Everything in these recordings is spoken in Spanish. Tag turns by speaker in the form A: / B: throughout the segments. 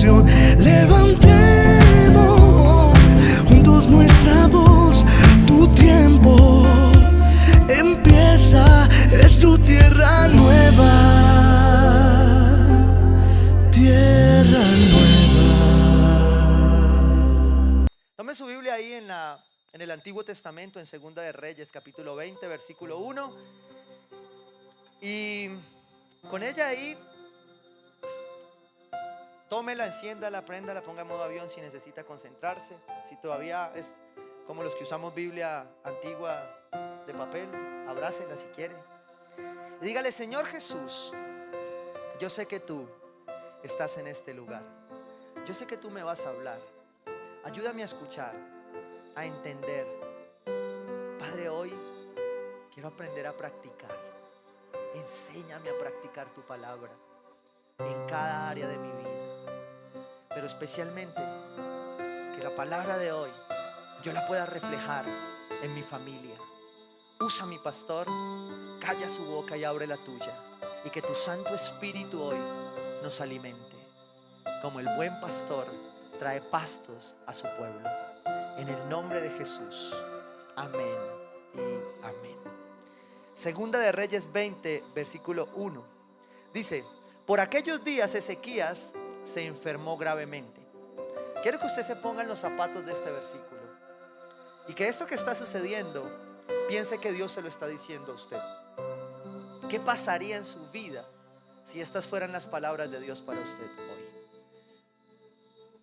A: canción. Levantemos juntos nuestra voz. Tu tiempo empieza, es tu tierra nueva, tierra nueva.
B: Tomen su Biblia ahí en el Antiguo Testamento, en Segunda de Reyes, capítulo 20, versículo 1. Y con ella ahí, tómela, enciéndala, préndala, ponga en modo avión si necesita concentrarse. Si todavía es como los que usamos Biblia antigua de papel, abrácela si quiere. Y dígale: Señor Jesús, yo sé que tú estás en este lugar. Yo sé que tú me vas a hablar. Ayúdame a escuchar, a entender. Padre, hoy quiero aprender a practicar. Enséñame a practicar tu palabra en cada área de mi vida, pero especialmente que la palabra de hoy yo la pueda reflejar en mi familia. Usa mi pastor, calla su boca y abre la tuya, y que tu Santo Espíritu hoy nos alimente. Como el buen pastor trae pastos a su pueblo. En el nombre de Jesús, amén y amén. Segunda de Reyes 20, versículo 1. Dice: por aquellos días Ezequías se enfermó gravemente. Quiero que usted se ponga en los zapatos de este versículo y que esto que está sucediendo, piense que Dios se lo está diciendo a usted. ¿Qué pasaría en su vida si estas fueran las palabras de Dios para usted hoy?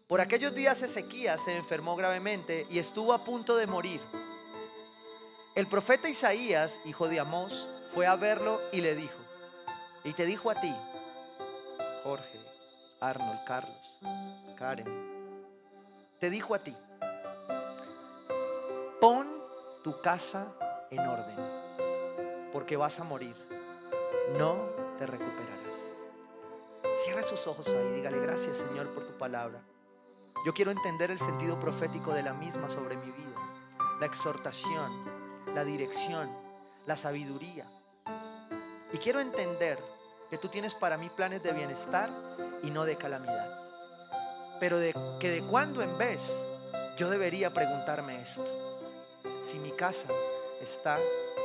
B: Por aquellos días Ezequías se enfermó gravemente y estuvo a punto de morir. El profeta Isaías, hijo de Amós, fue a verlo y le dijo, y te dijo a ti, Jorge, Arnold, Carlos, Karen, te dijo a ti: pon tu casa en orden, porque vas a morir, no te recuperarás. Cierre sus ojos ahí, dígale: gracias, Señor, por tu palabra. Yo quiero entender el sentido profético de la misma sobre mi vida, la exhortación, la dirección, la sabiduría. Y quiero entender que tú tienes para mí planes de bienestar y no de calamidad. Pero que de cuando en vez yo debería preguntarme esto: si mi casa está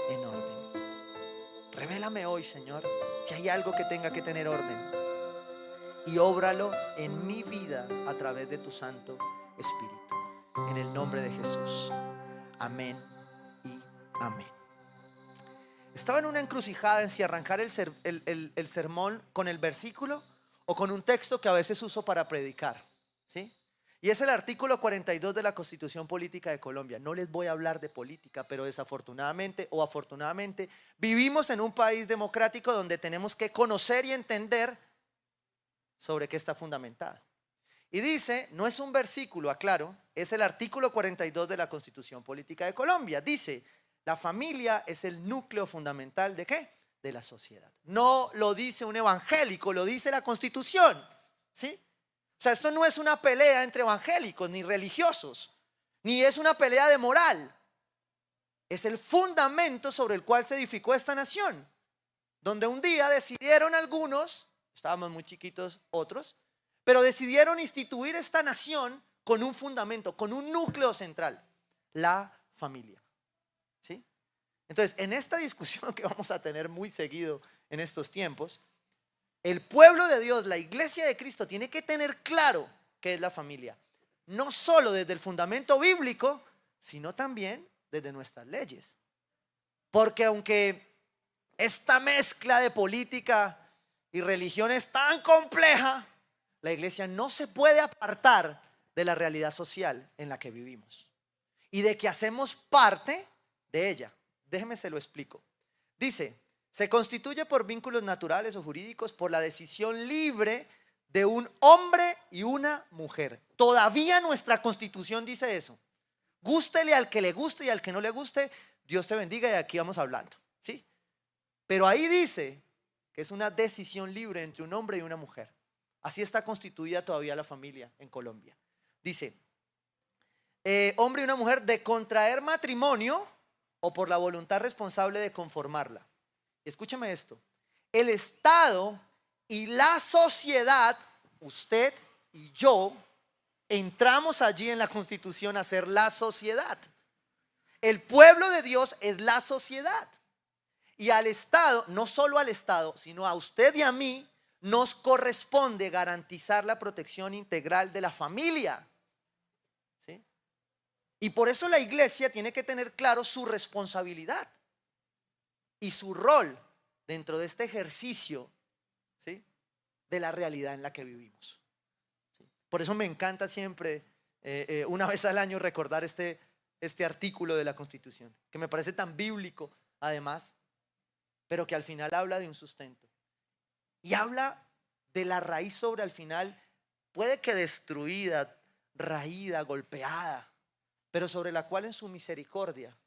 B: en orden. Revélame hoy, Señor, si hay algo que tenga que tener orden, y óbralo en mi vida a través de tu Santo Espíritu. En el nombre de Jesús. Amén y amén. Estaba en una encrucijada en si arrancar el sermón con el versículo o con un texto que a veces uso para predicar, ¿sí? Y es el artículo 42 de la Constitución Política de Colombia. No les voy a hablar de política, pero desafortunadamente o afortunadamente vivimos en un país democrático donde tenemos que conocer y entender sobre qué está fundamentado. Y dice, no es un versículo, aclaro, es el artículo 42 de la Constitución Política de Colombia. Dice: la familia es el núcleo fundamental ¿de qué? De la sociedad. No lo dice un evangélico, lo dice la Constitución, ¿sí? O sea, esto no es una pelea entre evangélicos ni religiosos, ni es una pelea de moral. Es el fundamento sobre el cual se edificó esta nación, donde un día decidieron algunos, estábamos muy chiquitos otros, pero decidieron instituir esta nación con un fundamento, con un núcleo central: la familia. ¿Sí? Entonces, en esta discusión que vamos a tener muy seguido en estos tiempos, el pueblo de Dios, la iglesia de Cristo, tiene que tener claro qué es la familia. No solo desde el fundamento bíblico, sino también desde nuestras leyes. Porque aunque esta mezcla de política y religión es tan compleja, la iglesia no se puede apartar de la realidad social en la que vivimos y de que hacemos parte de ella. Déjeme se lo explico. Dice: se constituye por vínculos naturales o jurídicos por la decisión libre de un hombre y una mujer. Todavía nuestra Constitución dice eso. Gústele al que le guste y al que no le guste, Dios te bendiga, y aquí vamos hablando, ¿sí? Pero ahí dice que es una decisión libre entre un hombre y una mujer. Así está constituida todavía la familia en Colombia. Dice: hombre y una mujer, de contraer matrimonio o por la voluntad responsable de conformarla. Escúcheme esto: el Estado y la sociedad, usted y yo entramos allí en la Constitución a ser la sociedad. El pueblo de Dios es la sociedad. Y al Estado, no solo al Estado, sino a usted y a mí, nos corresponde garantizar la protección integral de la familia. ¿Sí? Y por eso la iglesia tiene que tener claro su responsabilidad y su rol dentro de este ejercicio, ¿sí?, de la realidad en la que vivimos. ¿Sí? Por eso me encanta siempre, una vez al año, recordar este artículo de la Constitución, que me parece tan bíblico además, pero que al final habla de un sustento. Y habla de la raíz sobre al final, puede que destruida, raída, golpeada, pero sobre la cual en su misericordia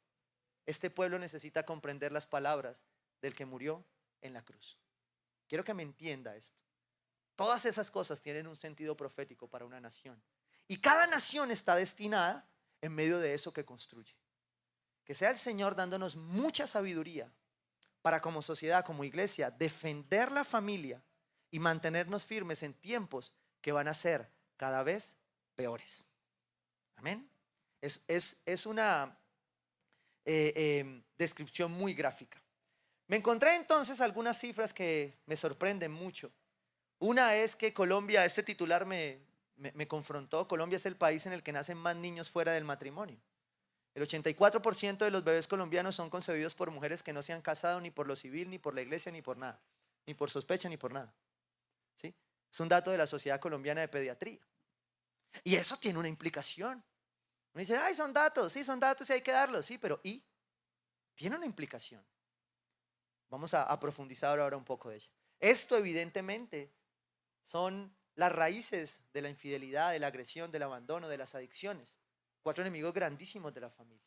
B: este pueblo necesita comprender las palabras del que murió en la cruz. Quiero que me entienda esto. Todas esas cosas tienen un sentido profético para una nación. Y cada nación está destinada en medio de eso que construye. Que sea el Señor dándonos mucha sabiduría para, como sociedad, como iglesia, defender la familia y mantenernos firmes en tiempos que van a ser cada vez peores. Amén. Es una descripción muy gráfica. Me encontré entonces algunas cifras que me sorprenden mucho. Una es que Colombia, este titular me confrontó. Colombia es el país en el que nacen más niños fuera del matrimonio. El 84% de los bebés colombianos son concebidos por mujeres que no se han casado ni por lo civil, ni por la iglesia, ni por nada, ni por sospecha, ni por nada. ¿Sí? Es un dato de la Sociedad Colombiana de Pediatría. Y eso tiene una implicación. Uno dice, ay, son datos, sí, son datos y hay que darlos, sí, pero ¿y? Tiene una implicación. Vamos a profundizar ahora un poco de ella. Esto evidentemente son las raíces de la infidelidad, de la agresión, del abandono, de las adicciones. 4 enemigos grandísimos de la familia.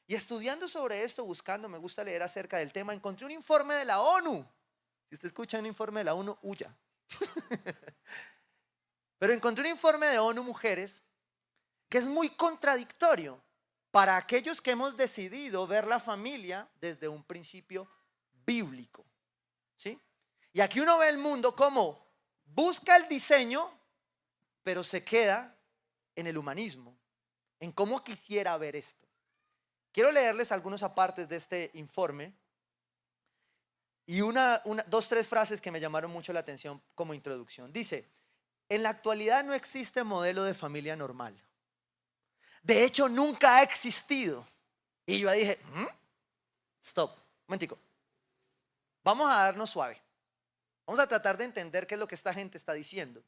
B: Y estudiando sobre esto, buscando, me gusta leer acerca del tema, encontré un informe de la ONU. Si usted escucha un informe de la ONU, huya. Pero encontré un informe de ONU Mujeres que es muy contradictorio para aquellos que hemos decidido ver la familia desde un principio bíblico. ¿Sí? Y aquí uno ve el mundo como busca el diseño, pero se queda en el humanismo, en cómo quisiera ver esto. Quiero leerles algunos apartes de este informe y dos, tres frases que me llamaron mucho la atención como introducción. Dice, en la actualidad no existe modelo de familia normal. De hecho, nunca ha existido. Y yo dije, stop, un momentico. Vamos a darnos suave. Vamos a tratar de entender qué es lo que esta gente está diciendo.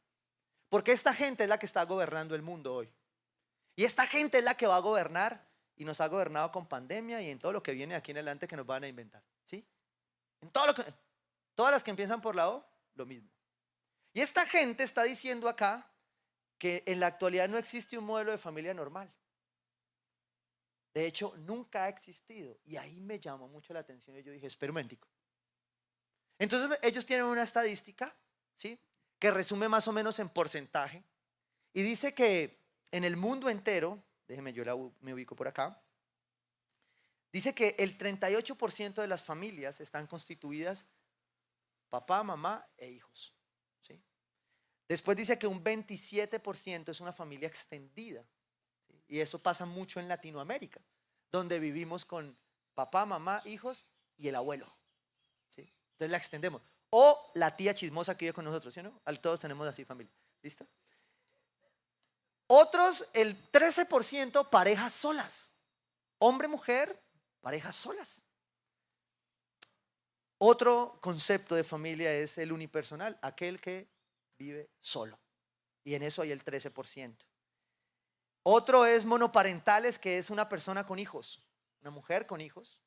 B: Porque esta gente es la que está gobernando el mundo hoy. Y esta gente es la que va a gobernar y nos ha gobernado con pandemia y en todo lo que viene aquí en adelante que nos van a inventar. ¿Sí? En todo todas las que empiezan por la O, lo mismo. Y esta gente está diciendo acá que en la actualidad no existe un modelo de familia normal. De hecho, nunca ha existido. Y ahí me llamó mucho la atención y yo dije, espera un momentico. Entonces ellos tienen una estadística, ¿sí?, que resume más o menos en porcentaje y dice que en el mundo entero, déjeme me ubico por acá, dice que el 38% de las familias están constituidas papá, mamá e hijos. ¿Sí? Después dice que un 27% es una familia extendida. ¿Sí? Y eso pasa mucho en Latinoamérica, donde vivimos con papá, mamá, hijos y el abuelo. ¿Sí? Entonces la extendemos. O la tía chismosa que vive con nosotros, ¿sí, no? Todos tenemos así familia. ¿Listo? Otros, el 13% parejas solas. Hombre, mujer, parejas solas. Otro concepto de familia es el unipersonal, aquel que vive solo. Y en eso hay el 13%. Otro es monoparentales, que es una persona con hijos. Una mujer con hijos,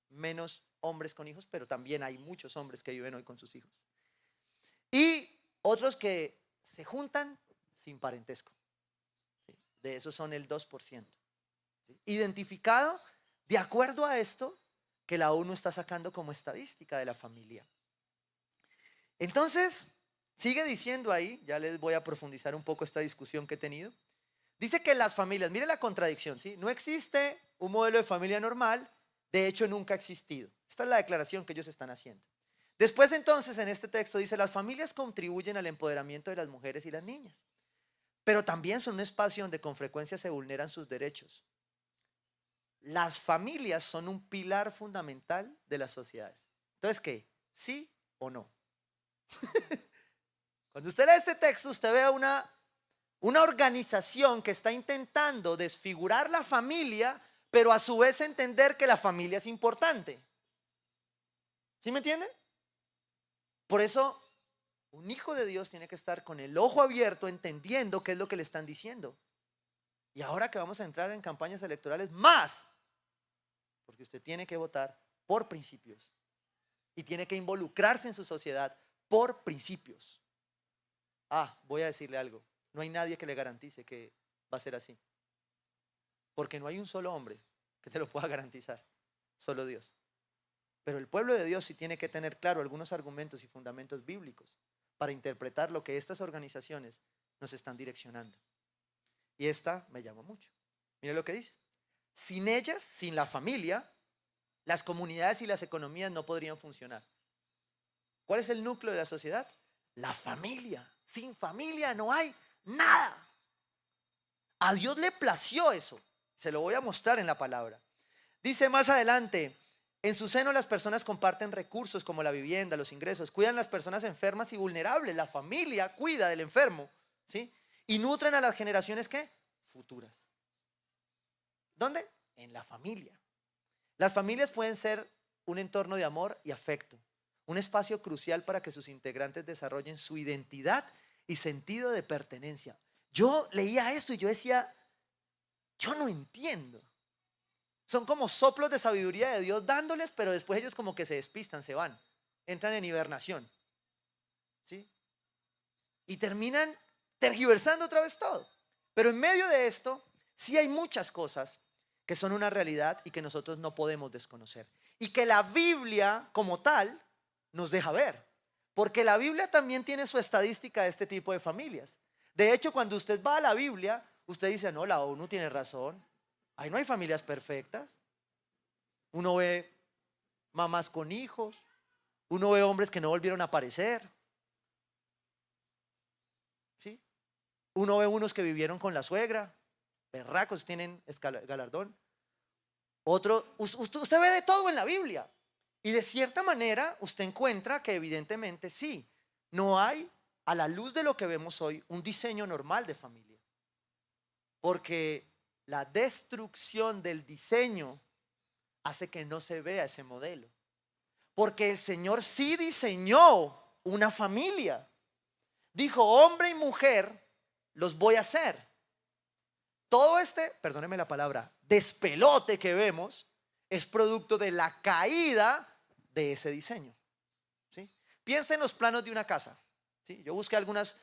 B: menos hombres con hijos, pero también hay muchos hombres que viven hoy con sus hijos. Y otros que se juntan sin parentesco. ¿Sí? De esos son el 2%. ¿Sí? Identificado de acuerdo a esto que la ONU está sacando como estadística de la familia. Entonces, sigue diciendo ahí, ya les voy a profundizar un poco esta discusión que he tenido. Dice que las familias, mire la contradicción, ¿sí? No existe un modelo de familia normal, de hecho nunca ha existido. Esta es la declaración que ellos están haciendo. Después entonces en este texto dice, las familias contribuyen al empoderamiento de las mujeres y las niñas. pero también son un espacio donde con frecuencia se vulneran sus derechos. Las familias son un pilar fundamental de las sociedades. Entonces, ¿qué? ¿Sí o no? Cuando usted lee este texto, usted ve una organización que está intentando desfigurar la familia, pero a su vez entender que la familia es importante. ¿Sí me entiende? Por eso, un hijo de Dios tiene que estar con el ojo abierto, entendiendo qué es lo que le están diciendo. Y ahora que vamos a entrar en campañas electorales, más, porque usted tiene que votar por principios y tiene que involucrarse en su sociedad por principios. Voy a decirle algo, no hay nadie que le garantice que va a ser así, porque no hay un solo hombre que te lo pueda garantizar, solo Dios. Pero el pueblo de Dios sí tiene que tener claro algunos argumentos y fundamentos bíblicos para interpretar lo que estas organizaciones nos están direccionando. Y esta me llamó mucho. Mire lo que dice. Sin ellas, sin la familia, las comunidades y las economías no podrían funcionar. ¿Cuál es el núcleo de la sociedad? La familia. Sin familia no hay nada. A Dios le plació eso. Se lo voy a mostrar en la palabra. Dice más adelante, en su seno las personas comparten recursos como la vivienda, los ingresos, cuidan las personas enfermas y vulnerables. La familia cuida del enfermo, ¿sí? Y nutren a las generaciones, ¿qué? Futuras. ¿Dónde? En la familia. Las familias pueden ser un entorno de amor y afecto, un espacio crucial para que sus integrantes desarrollen su identidad y sentido de pertenencia. Yo leía esto y yo decía, yo no entiendo. Son como soplos de sabiduría de Dios dándoles, pero después ellos como que se despistan, se van, entran en hibernación, ¿sí? Y terminan tergiversando otra vez todo. Pero en medio de esto, sí hay muchas cosas que son una realidad y que nosotros no podemos desconocer. Y que la Biblia como tal nos deja ver. Porque la Biblia también tiene su estadística de este tipo de familias. De hecho, cuando usted va a la Biblia, usted dice, no, la ONU tiene razón. Ahí no hay familias perfectas. Uno ve mamás con hijos. Uno ve hombres que no volvieron a aparecer. ¿Sí? Uno ve unos que vivieron con la suegra. Berracos, tienen galardón. Otro, usted ve de todo en la Biblia. Y de cierta manera usted encuentra que evidentemente sí, no hay a la luz de lo que vemos hoy un diseño normal de familia. Porque la destrucción del diseño hace que no se vea ese modelo. Porque el Señor sí diseñó una familia. Dijo, hombre y mujer los voy a hacer. Todo perdóneme la palabra, despelote que vemos es producto de la caída de ese diseño, ¿sí? Piensa en los planos de una casa, ¿sí? Yo busqué algunas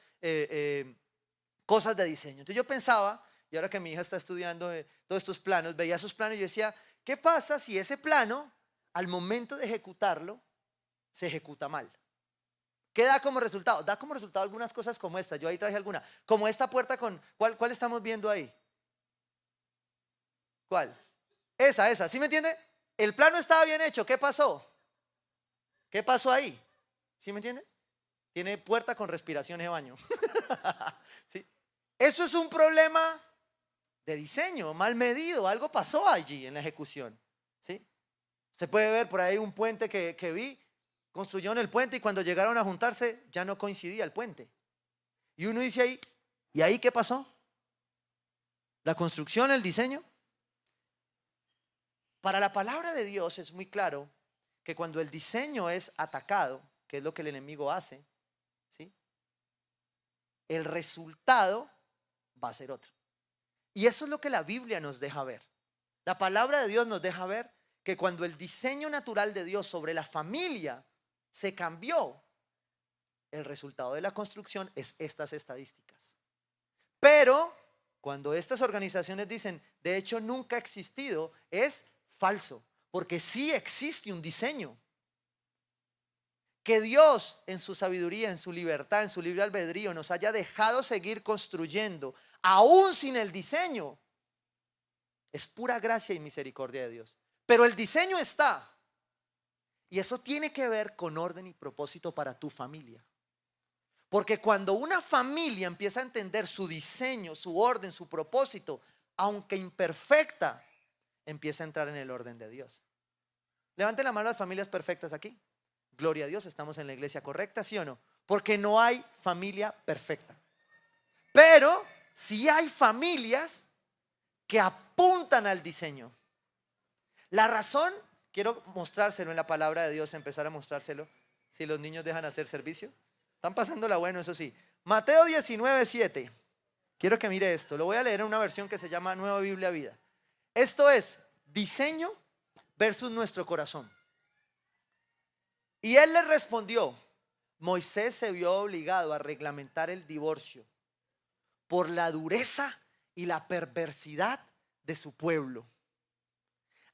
B: cosas de diseño. Entonces yo pensaba, y ahora que mi hija está estudiando todos estos planos, veía esos planos y yo decía, ¿qué pasa si ese plano, al momento de ejecutarlo, se ejecuta mal? ¿Qué da como resultado? Da como resultado algunas cosas como esta. Yo ahí traje alguna. Como esta puerta con, ¿cuál estamos viendo ahí? ¿Cuál? Esa, ¿sí me entiende? El plano estaba bien hecho, ¿qué pasó? ¿Qué pasó ahí? ¿Sí me entiende? Tiene puerta con respiración de baño. ¿Sí? Eso es un problema de diseño, mal medido, algo pasó allí en la ejecución, ¿sí? Se puede ver por ahí un puente que vi, construyeron el puente y cuando llegaron a juntarse ya no coincidía el puente. Y uno dice ahí, ¿y ahí qué pasó? ¿La construcción, el diseño? Para la palabra de Dios es muy claro que cuando el diseño es atacado, que es lo que el enemigo hace, ¿sí? El resultado va a ser otro. Y eso es lo que la Biblia nos deja ver. La palabra de Dios nos deja ver que cuando el diseño natural de Dios sobre la familia se cambió, el resultado de la construcción es estas estadísticas. Pero cuando estas organizaciones dicen, de hecho nunca ha existido, es falso, porque sí existe un diseño. Que Dios en su sabiduría, en su libertad, en su libre albedrío nos haya dejado seguir construyendo, aún sin el diseño, es pura gracia y misericordia de Dios. Pero el diseño está. Y eso tiene que ver con orden y propósito para tu familia. Porque cuando una familia empieza a entender su diseño, su orden, su propósito, aunque imperfecta, empieza a entrar en el orden de Dios. Levanten la mano las familias perfectas aquí. Gloria a Dios, estamos en la iglesia correcta, ¿sí o no? Porque no hay familia perfecta. Pero sí hay familias que apuntan al diseño. La razón, quiero mostrárselo en la palabra de Dios, empezar a mostrárselo. Si los niños dejan hacer servicio, están pasándola bueno, eso sí. Mateo 19:7. Quiero que mire esto. Lo voy a leer en una versión que se llama Nueva Biblia Vida. Esto es diseño versus nuestro corazón. Y él le respondió: Moisés se vio obligado a reglamentar el divorcio por la dureza y la perversidad de su pueblo.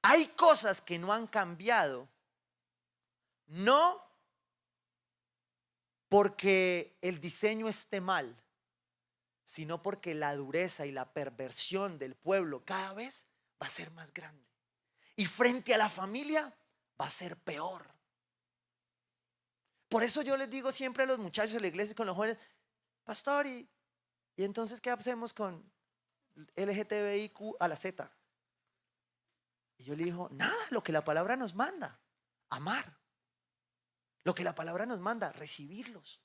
B: Hay cosas que no han cambiado, no porque el diseño esté mal, sino porque la dureza y la perversión del pueblo cada vez va a ser más grande. Y frente a la familia va a ser peor. Por eso yo les digo siempre a los muchachos de la iglesia y con los jóvenes: pastor, ¿y entonces qué hacemos con LGTBIQ a la Z? Y yo le digo: nada, lo que la palabra nos manda, amar. Lo que la palabra nos manda, recibirlos.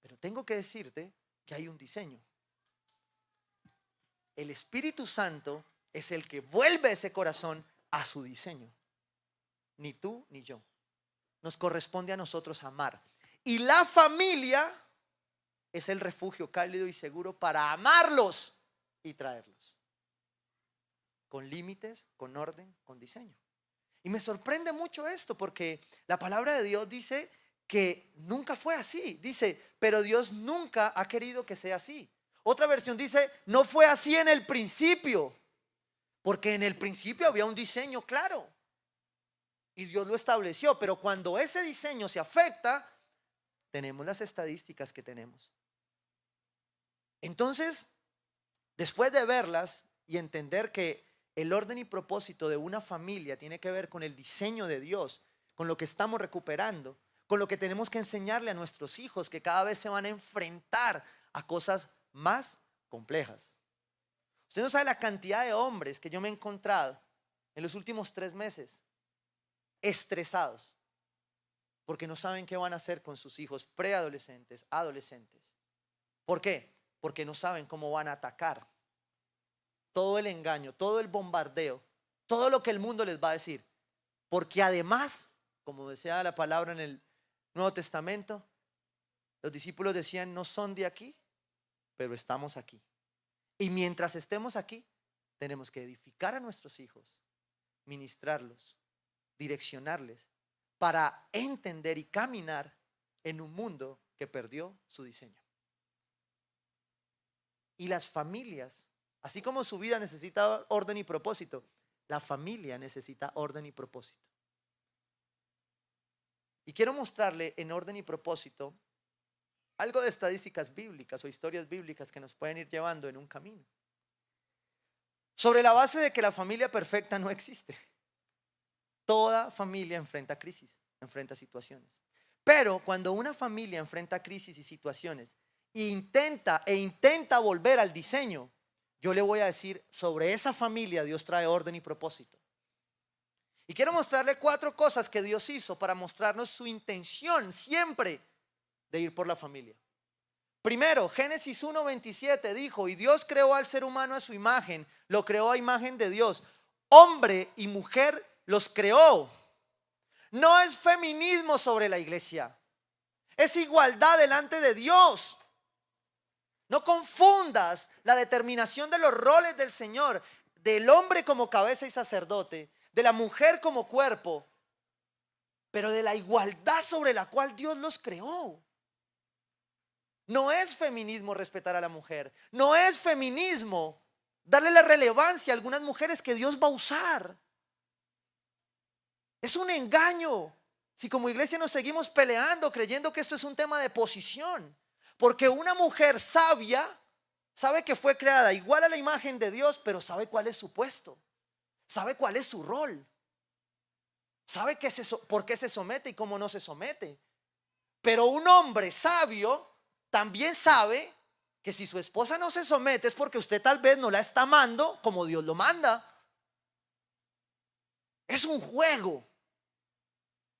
B: Pero tengo que decirte que hay un diseño. El Espíritu Santo es el que vuelve ese corazón a su diseño. Ni tú ni yo. Nos corresponde a nosotros amar. Y la familia es el refugio cálido y seguro para amarlos y traerlos. Con límites, con orden, con diseño. Y me sorprende mucho esto porque la palabra de Dios dice que nunca fue así. Dice, pero Dios nunca ha querido que sea así. Otra versión dice, no fue así en el principio. Porque en el principio había un diseño claro. Y Dios lo estableció. Pero cuando ese diseño se afecta, tenemos las estadísticas que tenemos. Entonces, después de verlas y entender que el orden y propósito de una familia tiene que ver con el diseño de Dios, con lo que estamos recuperando, con lo que tenemos que enseñarle a nuestros hijos, que cada vez se van a enfrentar a cosas más complejas. Usted no sabe la cantidad de hombres que yo me he encontrado en los últimos 3 meses estresados porque no saben qué van a hacer con sus hijos preadolescentes, adolescentes. ¿Por qué? Porque no saben cómo van a atacar todo el engaño, todo el bombardeo, todo lo que el mundo les va a decir. Porque además, como decía la palabra en el Nuevo Testamento, los discípulos decían, no son de aquí, pero estamos aquí. Y mientras estemos aquí, tenemos que edificar a nuestros hijos, ministrarlos, direccionarles, para entender y caminar en un mundo que perdió su diseño. Y las familias, así como su vida necesita orden y propósito, la familia necesita orden y propósito. Y quiero mostrarle en orden y propósito algo de estadísticas bíblicas o historias bíblicas que nos pueden ir llevando en un camino. Sobre la base de que la familia perfecta no existe. Toda familia enfrenta crisis, enfrenta situaciones. Pero cuando una familia enfrenta crisis y situaciones e intenta volver al diseño, yo le voy a decir, sobre esa familia Dios trae orden y propósito. Y quiero mostrarle 4 cosas que Dios hizo para mostrarnos su intención siempre de ir por la familia. Primero, Génesis 1:27 dijo, y Dios creó al ser humano a su imagen, lo creó a imagen de Dios. Hombre y mujer los creó. No es feminismo sobre la iglesia, es igualdad delante de Dios. No confundas la determinación de los roles del Señor, del hombre como cabeza y sacerdote, de la mujer como cuerpo, pero de la igualdad sobre la cual Dios los creó. No es feminismo respetar a la mujer, no es feminismo darle la relevancia a algunas mujeres que Dios va a usar. Es un engaño si como iglesia nos seguimos peleando creyendo que esto es un tema de posición. Porque una mujer sabia sabe que fue creada igual a la imagen de Dios, pero sabe cuál es su puesto, sabe cuál es su rol, sabe por qué se somete y cómo no se somete. Pero un hombre sabio también sabe que si su esposa no se somete es porque usted tal vez no la está amando como Dios lo manda. Es un juego.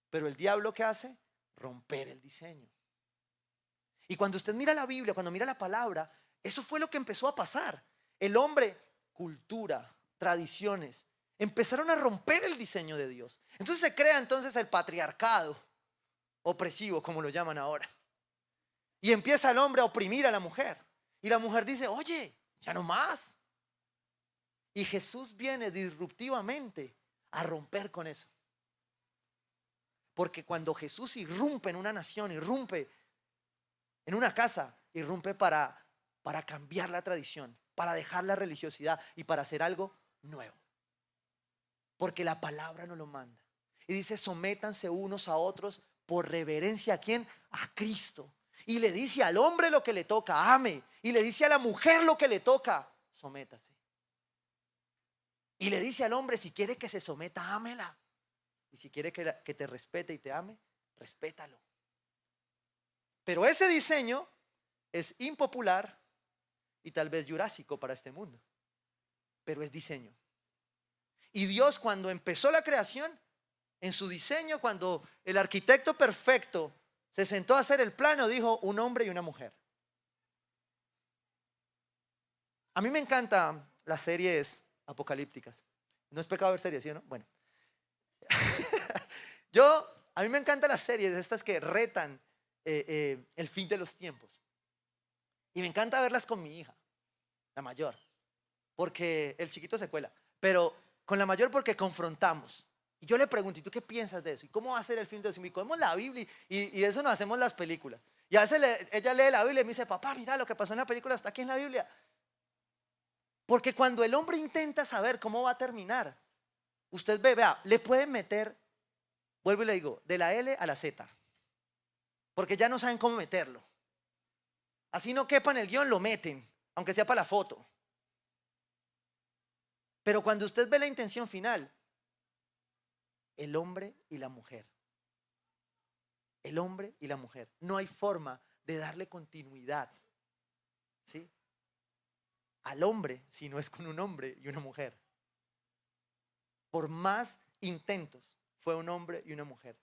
B: Pero el diablo, ¿qué hace? Romper el diseño. Y cuando usted mira la Biblia, cuando mira la palabra, eso fue lo que empezó a pasar. El hombre, cultura, tradiciones, empezaron a romper el diseño de Dios. Entonces se crea entonces el patriarcado opresivo, como lo llaman ahora. Y empieza el hombre a oprimir a la mujer. Y la mujer dice, oye, ya no más. Y Jesús viene disruptivamente a romper con eso. Porque cuando Jesús irrumpe en una nación, irrumpe en una casa, irrumpe para cambiar la tradición, para dejar la religiosidad y para hacer algo nuevo. Porque la palabra nos lo manda. Y dice, sométanse unos a otros por reverencia. ¿A quién? A Cristo. Y le dice al hombre lo que le toca, ame. Y le dice a la mujer lo que le toca, sométase. Y le dice al hombre, si quiere que se someta, ámela. Y si quiere que te respete y te ame, respétalo. Pero ese diseño es impopular y tal vez jurásico para este mundo. Pero es diseño. Y Dios, cuando empezó la creación, en su diseño, cuando el arquitecto perfecto se sentó a hacer el plano, dijo un hombre y una mujer. A mí me encantan las series apocalípticas. No es pecado ver series, ¿sí o no? Bueno. A mí me encantan las series estas que retan el fin de los tiempos. Y me encanta verlas con mi hija, la mayor, porque el chiquito se cuela. Pero con la mayor porque confrontamos. Y yo le pregunto, ¿y tú qué piensas de eso? ¿Y cómo va a ser el fin de los tiempos? Y cogemos la Biblia y de eso nos hacemos las películas. Y a veces ella lee la Biblia y me dice, papá, mira lo que pasó en la película, está aquí en la Biblia. Porque cuando el hombre intenta saber cómo va a terminar, usted ve, vea, le pueden meter, vuelvo y le digo, de la L a la Z. Porque ya no saben cómo meterlo. Así no quepa en el guión, lo meten, aunque sea para la foto. Pero cuando usted ve la intención final, el hombre y la mujer. El hombre y la mujer. No hay forma de darle continuidad, ¿sí? Al hombre si no es con un hombre y una mujer. Por más intentos, fue un hombre y una mujer.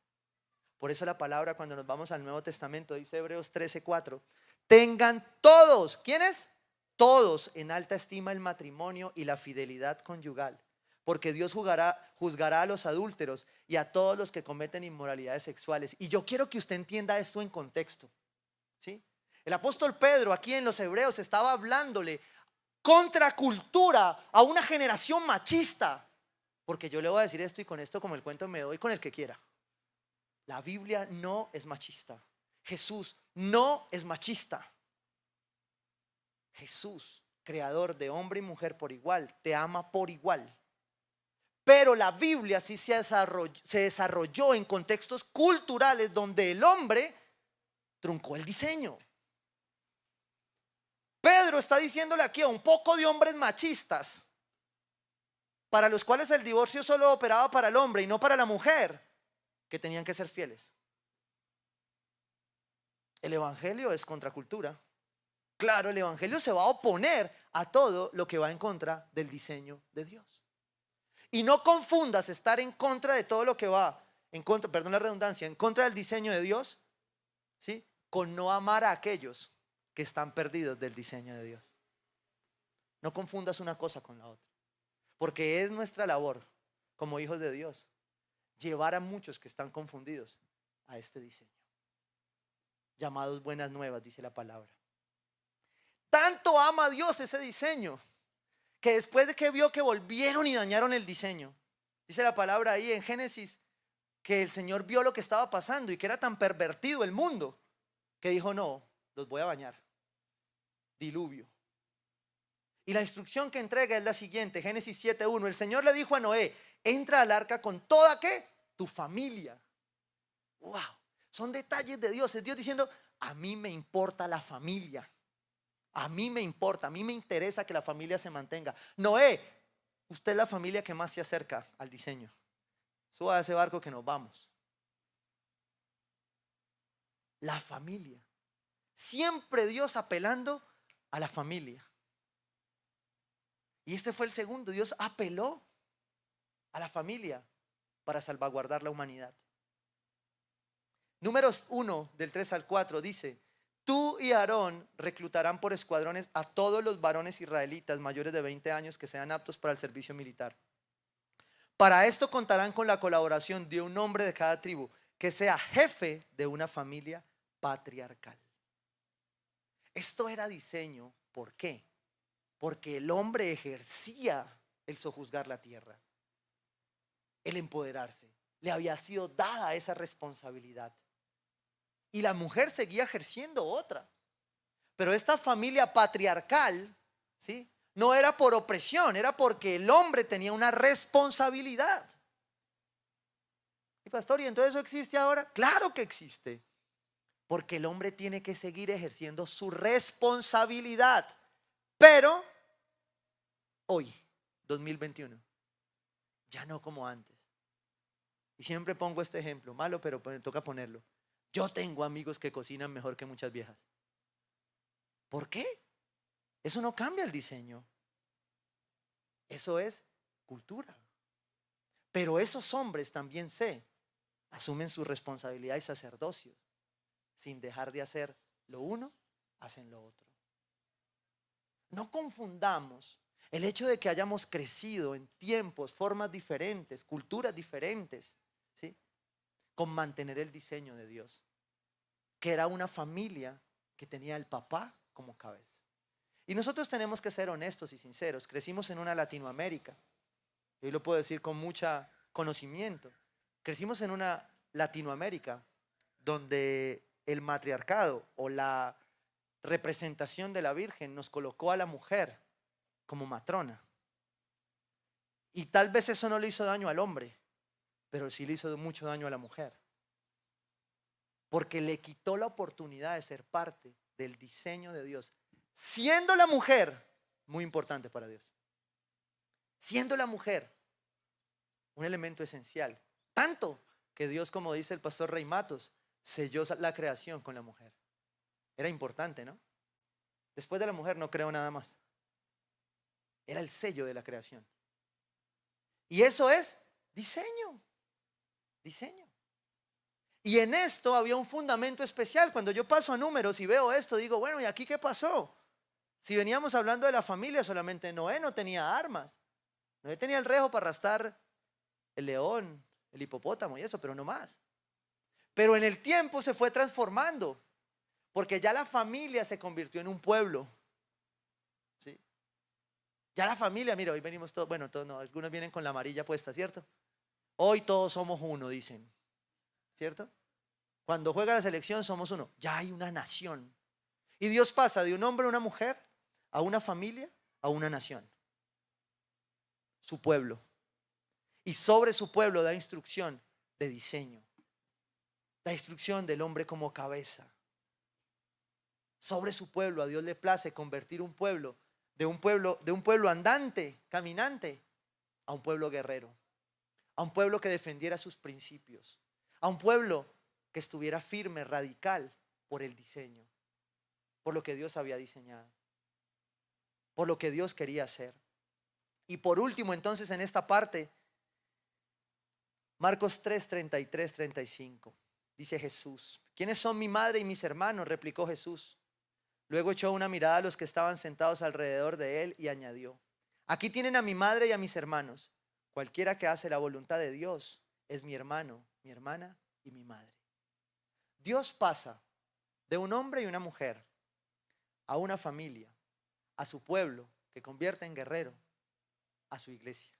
B: Por eso la palabra, cuando nos vamos al Nuevo Testamento, dice Hebreos 13:4, tengan todos, ¿quiénes? Todos en alta estima el matrimonio y la fidelidad conyugal, porque Dios juzgará a los adúlteros y a todos los que cometen inmoralidades sexuales. Y yo quiero que usted entienda esto en contexto, ¿sí? El apóstol Pedro aquí en los Hebreos estaba hablándole contra cultura a una generación machista. Porque yo le voy a decir esto y con esto como el cuento me doy con el que quiera. La Biblia no es machista. Jesús no es machista. Jesús, creador de hombre y mujer por igual, te ama por igual. Pero la Biblia sí se desarrolló en contextos culturales donde el hombre truncó el diseño. Pedro está diciéndole aquí a un poco de hombres machistas, para los cuales el divorcio solo operaba para el hombre y no para la mujer, que tenían que ser fieles. El evangelio es contracultura. Claro, el evangelio se va a oponer a todo lo que va en contra del diseño de Dios. Y no confundas estar en contra de todo lo que va en contra, perdón la redundancia, en contra del diseño de Dios, ¿sí? Con no amar a aquellos que están perdidos del diseño de Dios. No confundas una cosa con la otra. Porque es nuestra labor como hijos de Dios llevar a muchos que están confundidos a este diseño. Llamados buenas nuevas, dice la palabra. Tanto ama Dios ese diseño que después de que vio que volvieron y dañaron el diseño, dice la palabra ahí en Génesis, que el Señor vio lo que estaba pasando y que era tan pervertido el mundo que dijo, no, los voy a bañar. Diluvio. Y la instrucción que entrega es la siguiente, Génesis 7:1. El Señor le dijo a Noé, entra al arca con toda, ¿qué? Tu familia. Wow, son detalles de Dios. Es Dios diciendo, a mí me importa la familia. A mí me importa, a mí me interesa que la familia se mantenga. Noé, usted es la familia que más se acerca al diseño. Suba a ese barco que nos vamos. la familia. Siempre Dios apelando a la familia. Y este fue el segundo. Dios apeló a la familia para salvaguardar la humanidad. Números 1 del 3 al 4 dice: tú y Aarón reclutarán por escuadrones a todos los varones israelitas mayores de 20 años que sean aptos para el servicio militar. Para esto contarán con la colaboración de un hombre de cada tribu que sea jefe de una familia patriarcal. Esto era diseño. ¿Por qué? Porque el hombre ejercía el sojuzgar la tierra, el empoderarse. Le había sido dada esa responsabilidad. Y la mujer seguía ejerciendo otra. Pero esta familia patriarcal, ¿sí?, no era por opresión, era porque el hombre tenía una responsabilidad. Y pastor, ¿y entonces eso existe ahora? Claro que existe. Porque el hombre tiene que seguir ejerciendo su responsabilidad. Pero hoy, 2021, ya no como antes. Y siempre pongo este ejemplo, malo, pero me toca ponerlo. Yo tengo amigos que cocinan mejor que muchas viejas. ¿Por qué? Eso no cambia el diseño. Eso es cultura. Pero esos hombres también asumen su responsabilidad y sacerdocio. Sin dejar de hacer lo uno, hacen lo otro. No confundamos el hecho de que hayamos crecido en tiempos, formas diferentes, culturas diferentes, ¿sí?, con mantener el diseño de Dios, que era una familia que tenía al papá como cabeza. Y nosotros tenemos que ser honestos y sinceros. Crecimos en una Latinoamérica, y hoy lo puedo decir con mucho conocimiento. Crecimos en una Latinoamérica donde el matriarcado o la representación de la Virgen nos colocó a la mujer como matrona. Y tal vez eso no le hizo daño al hombre, pero sí le hizo mucho daño a la mujer. Porque le quitó la oportunidad de ser parte del diseño de Dios, siendo la mujer muy importante para Dios. Siendo la mujer un elemento esencial. Tanto que Dios, como dice el pastor Rey Matos, selló la creación con la mujer. Era importante, ¿no? Después de la mujer no creó nada más. Era el sello de la creación. Y eso es diseño. Diseño. Y en esto había un fundamento especial. Cuando yo paso a Números y veo esto, digo, bueno, ¿y aquí qué pasó? Si veníamos hablando de la familia, solamente Noé no tenía armas. Noé tenía el rejo para arrastrar el león, el hipopótamo y eso, pero no más. Pero en el tiempo se fue transformando, porque ya la familia se convirtió en un pueblo. ¿Sí? Ya la familia, mira, hoy venimos todos, bueno, todos no, algunos vienen con la amarilla puesta, ¿cierto? Hoy todos somos uno, dicen, ¿cierto? Cuando juega la selección somos uno. Ya hay una nación. Y Dios pasa de un hombre a una mujer, a una familia, a una nación. Su pueblo. Y sobre su pueblo da instrucción de diseño. Da instrucción del hombre como cabeza. Sobre su pueblo a Dios le place convertir un pueblo de un pueblo andante, caminante, a un pueblo guerrero. A un pueblo que defendiera sus principios. A un pueblo que estuviera firme, radical por el diseño. Por lo que Dios había diseñado. Por lo que Dios quería hacer. Y por último, entonces, en esta parte, Marcos 3, 33, 35. Dice Jesús: ¿quiénes son mi madre y mis hermanos?, replicó Jesús. Luego echó una mirada a los que estaban sentados alrededor de él y añadió: aquí tienen a mi madre y a mis hermanos. Cualquiera que hace la voluntad de Dios es mi hermano, mi hermana y mi madre. Dios pasa de un hombre y una mujer a una familia, a su pueblo que convierte en guerrero, a su iglesia.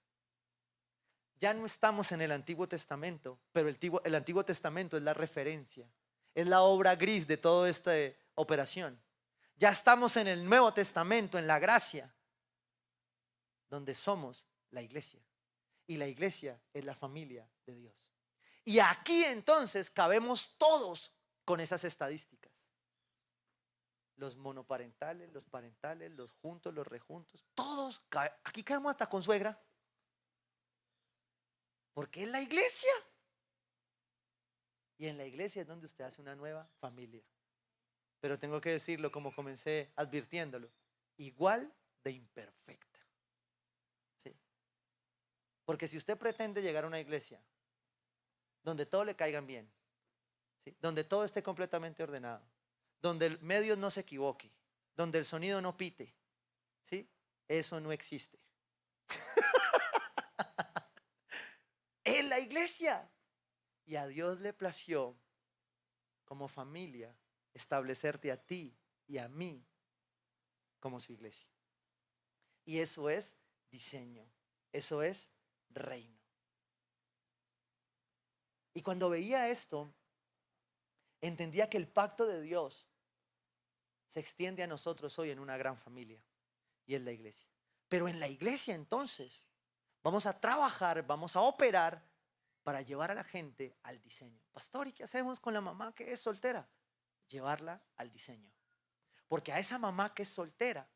B: Ya no estamos en el Antiguo Testamento, pero el Antiguo Testamento es la referencia, es la obra gris de toda esta operación. Ya estamos en el Nuevo Testamento, en la gracia, donde somos la iglesia. Y la iglesia es la familia de Dios. Y aquí entonces cabemos todos con esas estadísticas. Los monoparentales, los parentales, los juntos, los rejuntos, todos, aquí cabemos hasta con suegra. Porque es la iglesia. Y en la iglesia es donde usted hace una nueva familia. Pero tengo que decirlo como comencé advirtiéndolo, igual de imperfecta. ¿Sí? Porque si usted pretende llegar a una iglesia donde todo le caigan bien, ¿sí? Donde todo esté completamente ordenado, donde el medio no se equivoque, donde el sonido no pite, ¿sí? Eso no existe. En la iglesia. Y a Dios le plació como familia establecerte a ti y a mí como su iglesia. Y eso es diseño, eso es reino. Y cuando veía esto, entendía que el pacto de Dios se extiende a nosotros hoy en una gran familia, y es la iglesia. Pero en la iglesia entonces vamos a trabajar, vamos a operar para llevar a la gente al diseño. Pastor, ¿y qué hacemos con la mamá que es soltera? Llevarla al diseño. Porque a esa mamá que es soltera,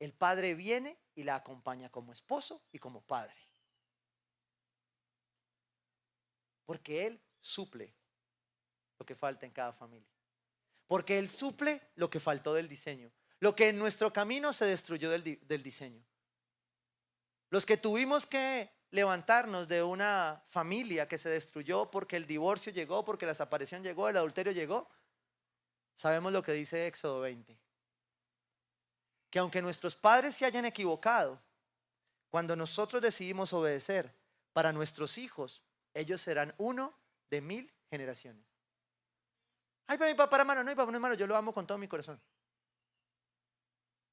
B: el padre viene y la acompaña como esposo y como padre. Porque él suple lo que falta en cada familia. Porque él suple lo que faltó del diseño. Lo que en nuestro camino se destruyó del diseño. Los que tuvimos que levantarnos de una familia que se destruyó porque el divorcio llegó, porque la desaparición llegó, el adulterio llegó, sabemos lo que dice Éxodo 20. Que aunque nuestros padres se hayan equivocado, cuando nosotros decidimos obedecer, para nuestros hijos, ellos serán uno de 1000 generaciones. Ay, pero mi papá hermano, no, mi papá no hermano, yo lo amo con todo mi corazón.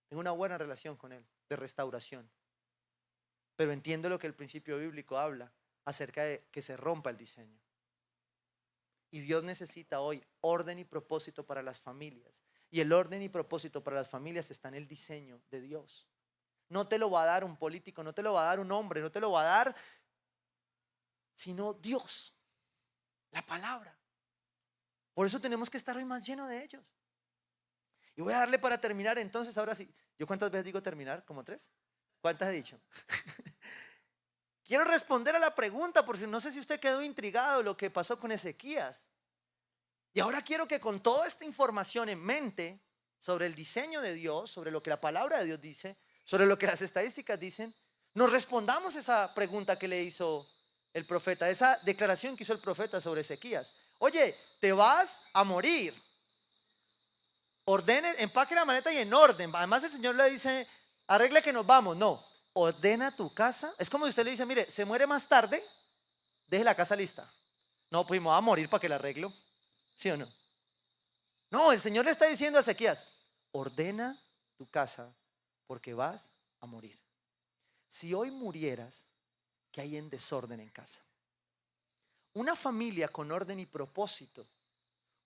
B: Tengo una buena relación con él, de restauración. Pero entiendo lo que el principio bíblico habla acerca de que se rompa el diseño. Y Dios necesita hoy orden y propósito para las familias. Y el orden y propósito para las familias está en el diseño de Dios. No te lo va a dar un político, no te lo va a dar un hombre, no te lo va a dar, sino Dios, la palabra. Por eso tenemos que estar hoy más llenos de ellos. Y voy a darle para terminar entonces, ahora sí. ¿Yo cuántas veces digo terminar? ¿Como 3? ¿Cuántas he dicho? Quiero responder a la pregunta, porque no sé si usted quedó intrigado de lo que pasó con Ezequías. Y ahora quiero que con toda esta información en mente sobre el diseño de Dios, sobre lo que la palabra de Dios dice, sobre lo que las estadísticas dicen, nos respondamos esa pregunta que le hizo el profeta, esa declaración que hizo el profeta sobre Ezequías. Oye, te vas a morir. Ordene, empaque la maleta y en orden. Además el Señor le dice, arregle que nos vamos. No, ordena tu casa. Es como si usted le dice, mire, se muere más tarde, deje la casa lista. No, pues me voy a morir para que la arreglo. ¿Sí o no? No, el Señor le está diciendo a Ezequías, ordena tu casa porque vas a morir. Si hoy murieras, ¿qué hay en desorden en casa? Una familia con orden y propósito,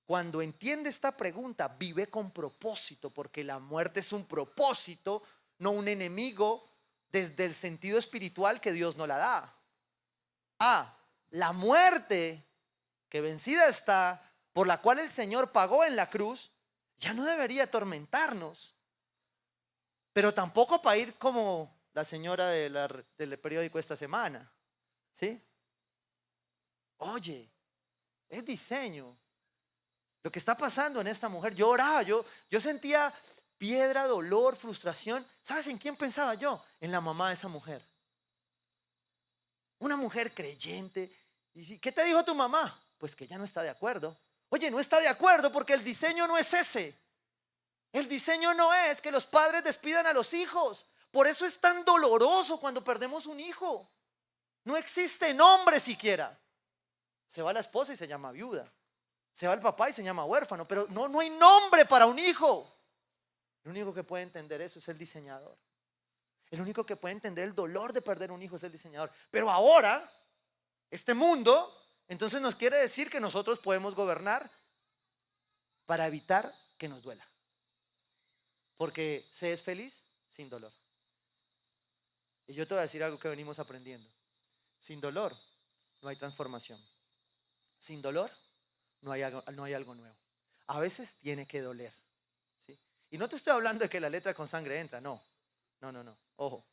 B: cuando entiende esta pregunta, vive con propósito, porque la muerte es un propósito, no un enemigo, desde el sentido espiritual que Dios no la da. La muerte que vencida está, por la cual el Señor pagó en la cruz, ya no debería atormentarnos, pero tampoco para ir como la señora del periódico esta semana, ¿sí? Oye, es diseño. Lo que está pasando en esta mujer, yo oraba, yo sentía piedra, dolor, frustración. ¿Sabes en quién pensaba yo? En la mamá de esa mujer. Una mujer creyente. ¿Y qué te dijo tu mamá? Pues que ella no está de acuerdo. Oye, no está de acuerdo porque el diseño no es ese. El diseño no es que los padres despidan a los hijos. Por eso es tan doloroso cuando perdemos un hijo. No existe nombre siquiera. Se va la esposa y se llama viuda. Se va el papá y se llama huérfano. Pero no hay nombre para un hijo. El único que puede entender eso es el diseñador. El único que puede entender el dolor de perder un hijo es el diseñador. Pero ahora, este mundo, entonces nos quiere decir que nosotros podemos gobernar para evitar que nos duela. Porque se es feliz sin dolor. Y yo te voy a decir algo que venimos aprendiendo. Sin dolor no hay transformación. Sin dolor no hay algo nuevo. A veces tiene que doler, ¿sí? Y no te estoy hablando de que la letra con sangre entra, no. Ojo.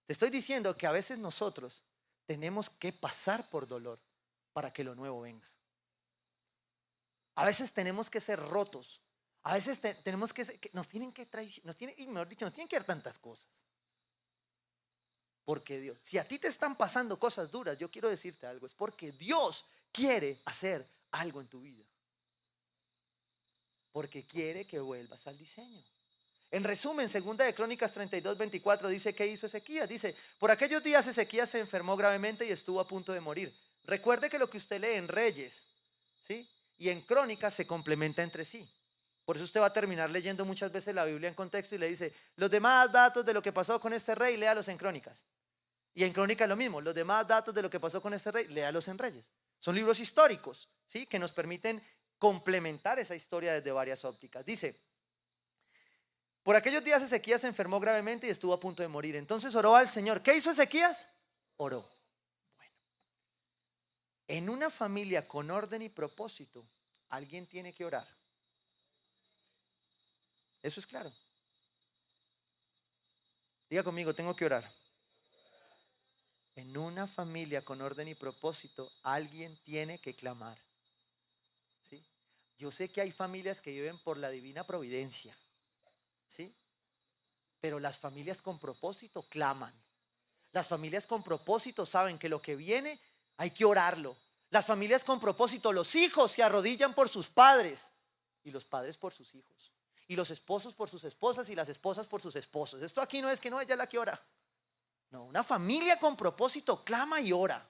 B: Te estoy diciendo que a veces nosotros tenemos que pasar por dolor para que lo nuevo venga. A veces tenemos que ser rotos. A veces tenemos nos tienen que traicionar, y mejor dicho, nos tienen que dar tantas cosas. Porque Dios, si a ti te están pasando cosas duras, yo quiero decirte algo, es porque Dios quiere hacer algo en tu vida. Porque quiere que vuelvas al diseño. En resumen, segunda de Crónicas 32:24 dice: ¿qué hizo Ezequías? Dice: por aquellos días Ezequías se enfermó gravemente y estuvo a punto de morir. Recuerde que lo que usted lee en Reyes, ¿sí?, y en Crónicas se complementa entre sí. Por eso usted va a terminar leyendo muchas veces la Biblia en contexto y le dice: los demás datos de lo que pasó con este rey, léalos en Crónicas. Y en Crónicas lo mismo, los demás datos de lo que pasó con este rey, léalos en Reyes. Son libros históricos, ¿sí?, que nos permiten complementar esa historia desde varias ópticas. Dice: por aquellos días Ezequías se enfermó gravemente y estuvo a punto de morir. Entonces oró al Señor. ¿Qué hizo Ezequías? Oró. Bueno, en una familia con orden y propósito, alguien tiene que orar. Eso es claro. Diga conmigo: tengo que orar. En una familia con orden y propósito, alguien tiene que clamar. ¿Sí? Yo sé que hay familias que viven por la divina providencia, ¿sí? Pero las familias con propósito claman. Las familias con propósito saben que lo que viene hay que orarlo. Las familias con propósito, los hijos se arrodillan por sus padres y los padres por sus hijos, y los esposos por sus esposas y las esposas por sus esposos. Esto aquí no es que no, ella es la que ora. No, una familia con propósito clama y ora.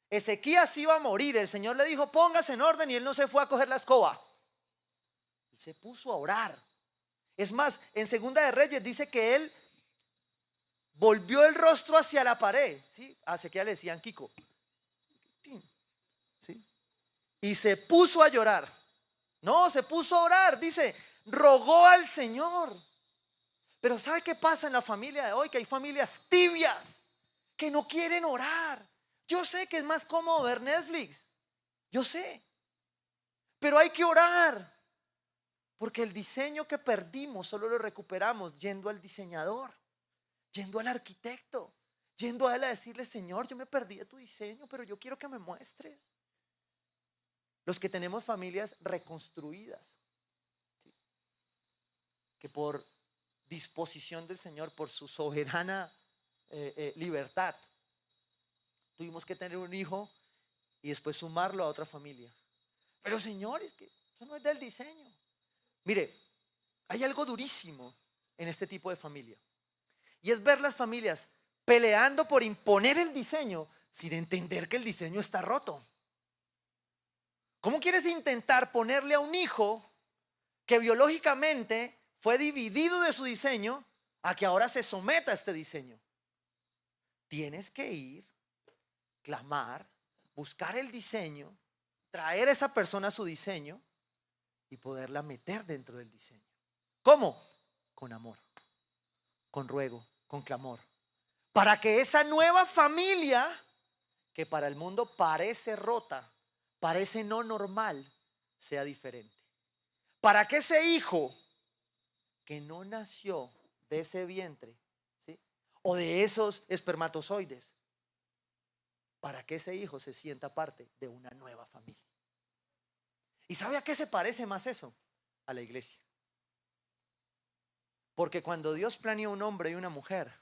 B: Ezequías iba a morir, el Señor le dijo: póngase en orden, y él no se fue a coger la escoba. Él se puso a orar. Es más, en Segunda de Reyes dice que él volvió el rostro hacia la pared, ¿sí? A Ezequías le decían Kiko, ¿sí? Y se puso a llorar. No, se puso a orar, dice, rogó al Señor. Pero ¿sabe qué pasa en la familia de hoy? Que hay familias tibias que no quieren orar. Yo sé que es más cómodo ver Netflix, yo sé, pero hay que orar, porque el diseño que perdimos solo lo recuperamos yendo al diseñador, yendo al arquitecto, yendo a él a decirle: Señor, yo me perdí de tu diseño, pero yo quiero que me muestres. Los que tenemos familias reconstruidas, ¿sí?, que por disposición del Señor, por su soberana libertad, tuvimos que tener un hijo y después sumarlo a otra familia. Pero Señor, es que eso no es del diseño. Mire, hay algo durísimo en este tipo de familia, y es ver las familias peleando por imponer el diseño sin entender que el diseño está roto. ¿Cómo quieres intentar ponerle a un hijo que biológicamente fue dividido de su diseño a que ahora se someta a este diseño? Tienes que ir, clamar, buscar el diseño, traer a esa persona a su diseño y poderla meter dentro del diseño. ¿Cómo? Con amor, con ruego, con clamor, para que esa nueva familia, que para el mundo parece rota, parece no normal, sea diferente. Para que ese hijo que no nació de ese vientre, ¿sí?, o de esos espermatozoides, para que ese hijo se sienta parte de una nueva familia. ¿Y sabe a qué se parece más eso? A la iglesia. Porque cuando Dios planeó un hombre y una mujer,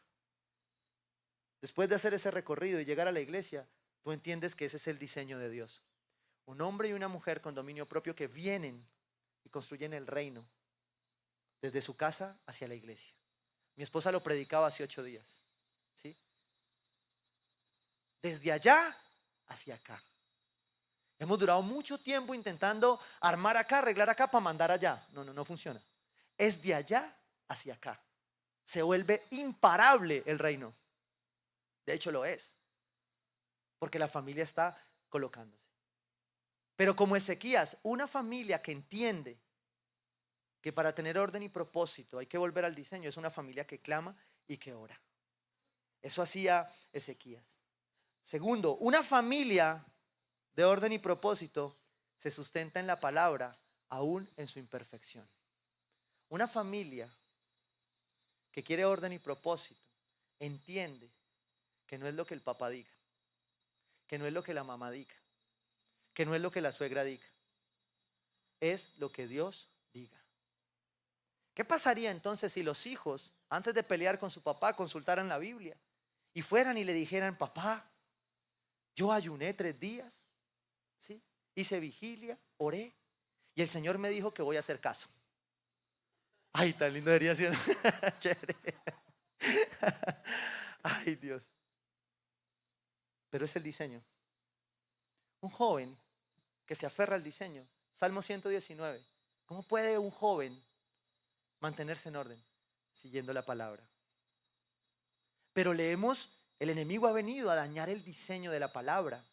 B: después de hacer ese recorrido y llegar a la iglesia, tú entiendes que ese es el diseño de Dios. Un hombre y una mujer con dominio propio que vienen y construyen el reino desde su casa hacia la iglesia. Mi esposa lo predicaba hace 8 días, ¿sí? Desde allá hacia acá. Hemos durado mucho tiempo intentando armar acá, arreglar acá para mandar allá. No funciona. Es de allá hacia acá. Se vuelve imparable el reino. De hecho lo es, porque la familia está colocándose. Pero como Ezequías, una familia que entiende que para tener orden y propósito hay que volver al diseño, es una familia que clama y que ora. Eso hacía Ezequías. Segundo, una familia de orden y propósito se sustenta en la palabra, aún en su imperfección. Una familia que quiere orden y propósito entiende que no es lo que el papá diga, que no es lo que la mamá diga, que no es lo que la suegra diga, es lo que Dios diga. ¿Qué pasaría entonces si los hijos, antes de pelear con su papá, consultaran la Biblia y fueran y le dijeran: papá, yo ayuné 3 días, ¿sí? Hice vigilia, oré, y el Señor me dijo que voy a hacer caso? Ay, tan lindo debería ser. Chévere. Ay, Dios. Pero es el diseño. Un joven que se aferra al diseño. Salmo 119. ¿Cómo puede un joven mantenerse en orden? Siguiendo la palabra. Pero leemos, el enemigo ha venido a dañar el diseño de la palabra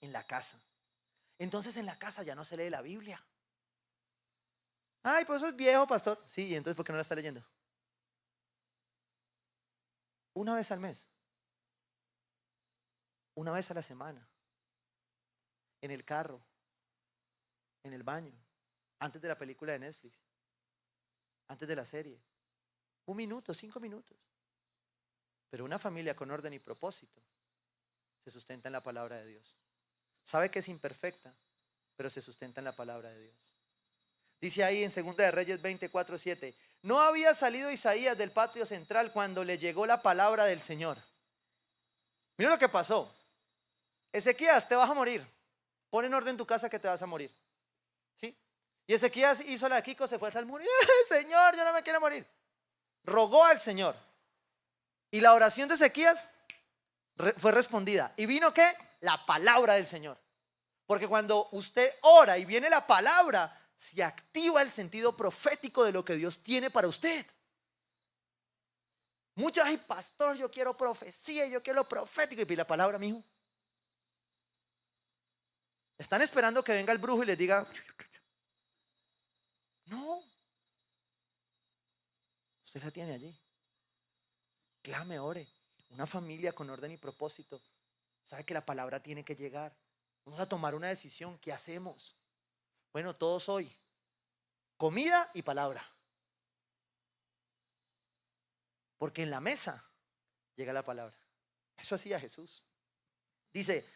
B: en la casa. Entonces en la casa ya no se lee la Biblia. Ay, pues eso es viejo, pastor. Sí, ¿y entonces por qué no la está leyendo? Una vez al mes. Una vez a la semana. En el carro. En el baño. Antes de la película de Netflix. Antes de la serie. 1 minuto, 5 minutos. Pero una familia con orden y propósito se sustenta en la palabra de Dios. Sabe que es imperfecta, pero se sustenta en la palabra de Dios. Dice ahí en 2 de Reyes 24:7: no había salido Isaías del patio central cuando le llegó la palabra del Señor. Mira lo que pasó. Ezequías, te vas a morir. Pon en orden tu casa que te vas a morir. ¿Sí? Y Ezequías hizo la de Kiko, se fue hasta el muro. Señor, yo no me quiero morir. Rogó al Señor. Y la oración de Ezequías fue respondida. ¿Y vino qué? La palabra del Señor. Porque cuando usted ora y viene la palabra, se activa el sentido profético de lo que Dios tiene para usted. Muchos, ay, pastor, yo quiero profecía, yo quiero profético. Y la palabra, mijo. Están esperando que venga el brujo y les diga: no. Usted la tiene allí. Clame, ore. Una familia con orden y propósito sabe que la palabra tiene que llegar. Vamos a tomar una decisión. ¿Qué hacemos? Bueno, todos hoy: comida y palabra. Porque en la mesa llega la palabra. Eso hacía Jesús. Dice: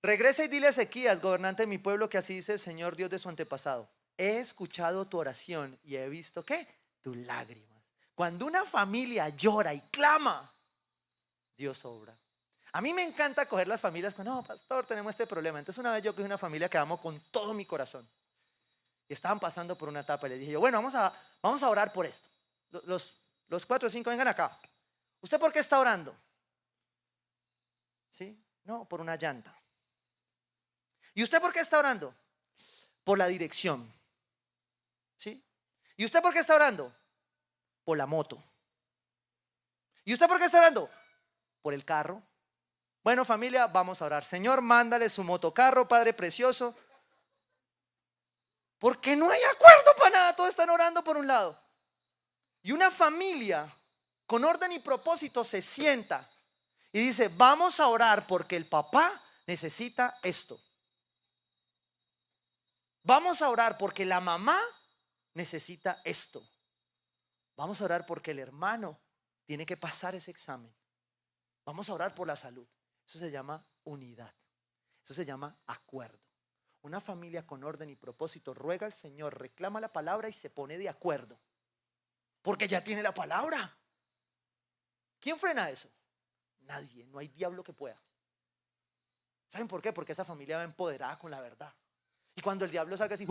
B: regresa y dile a Ezequías, gobernante de mi pueblo, que así dice el Señor Dios de su antepasado: he escuchado tu oración y he visto, ¿qué? Tus lágrimas. Cuando una familia llora y clama, Dios obra. A mí me encanta coger las familias con: no, pastor, tenemos este problema. Entonces una vez yo cogí una familia que amo con todo mi corazón. Y estaban pasando por una etapa y les dije yo: bueno, vamos a orar por esto. Los 4 o 5 vengan acá. ¿Usted por qué está orando? ¿Sí? No, por una llanta. ¿Y usted por qué está orando? Por la dirección. ¿Sí? ¿Y usted por qué está orando? Por la moto. ¿Y usted por qué está orando? Por el carro. Bueno, familia, vamos a orar. Señor, mándale su motocarro, Padre precioso. Porque no hay acuerdo para nada. Todos están orando por un lado. Y una familia con orden y propósito se sienta y dice: vamos a orar porque el papá necesita esto. Vamos a orar porque la mamá necesita esto. Vamos a orar porque el hermano tiene que pasar ese examen. Vamos a orar por la salud. Eso se llama unidad. Eso se llama acuerdo. Una familia con orden y propósito ruega al Señor, reclama la palabra y se pone de acuerdo. Porque ya tiene la palabra. ¿Quién frena eso? Nadie, no hay diablo que pueda. ¿Saben por qué? Porque esa familia va empoderada con la verdad. Y cuando el diablo salga así,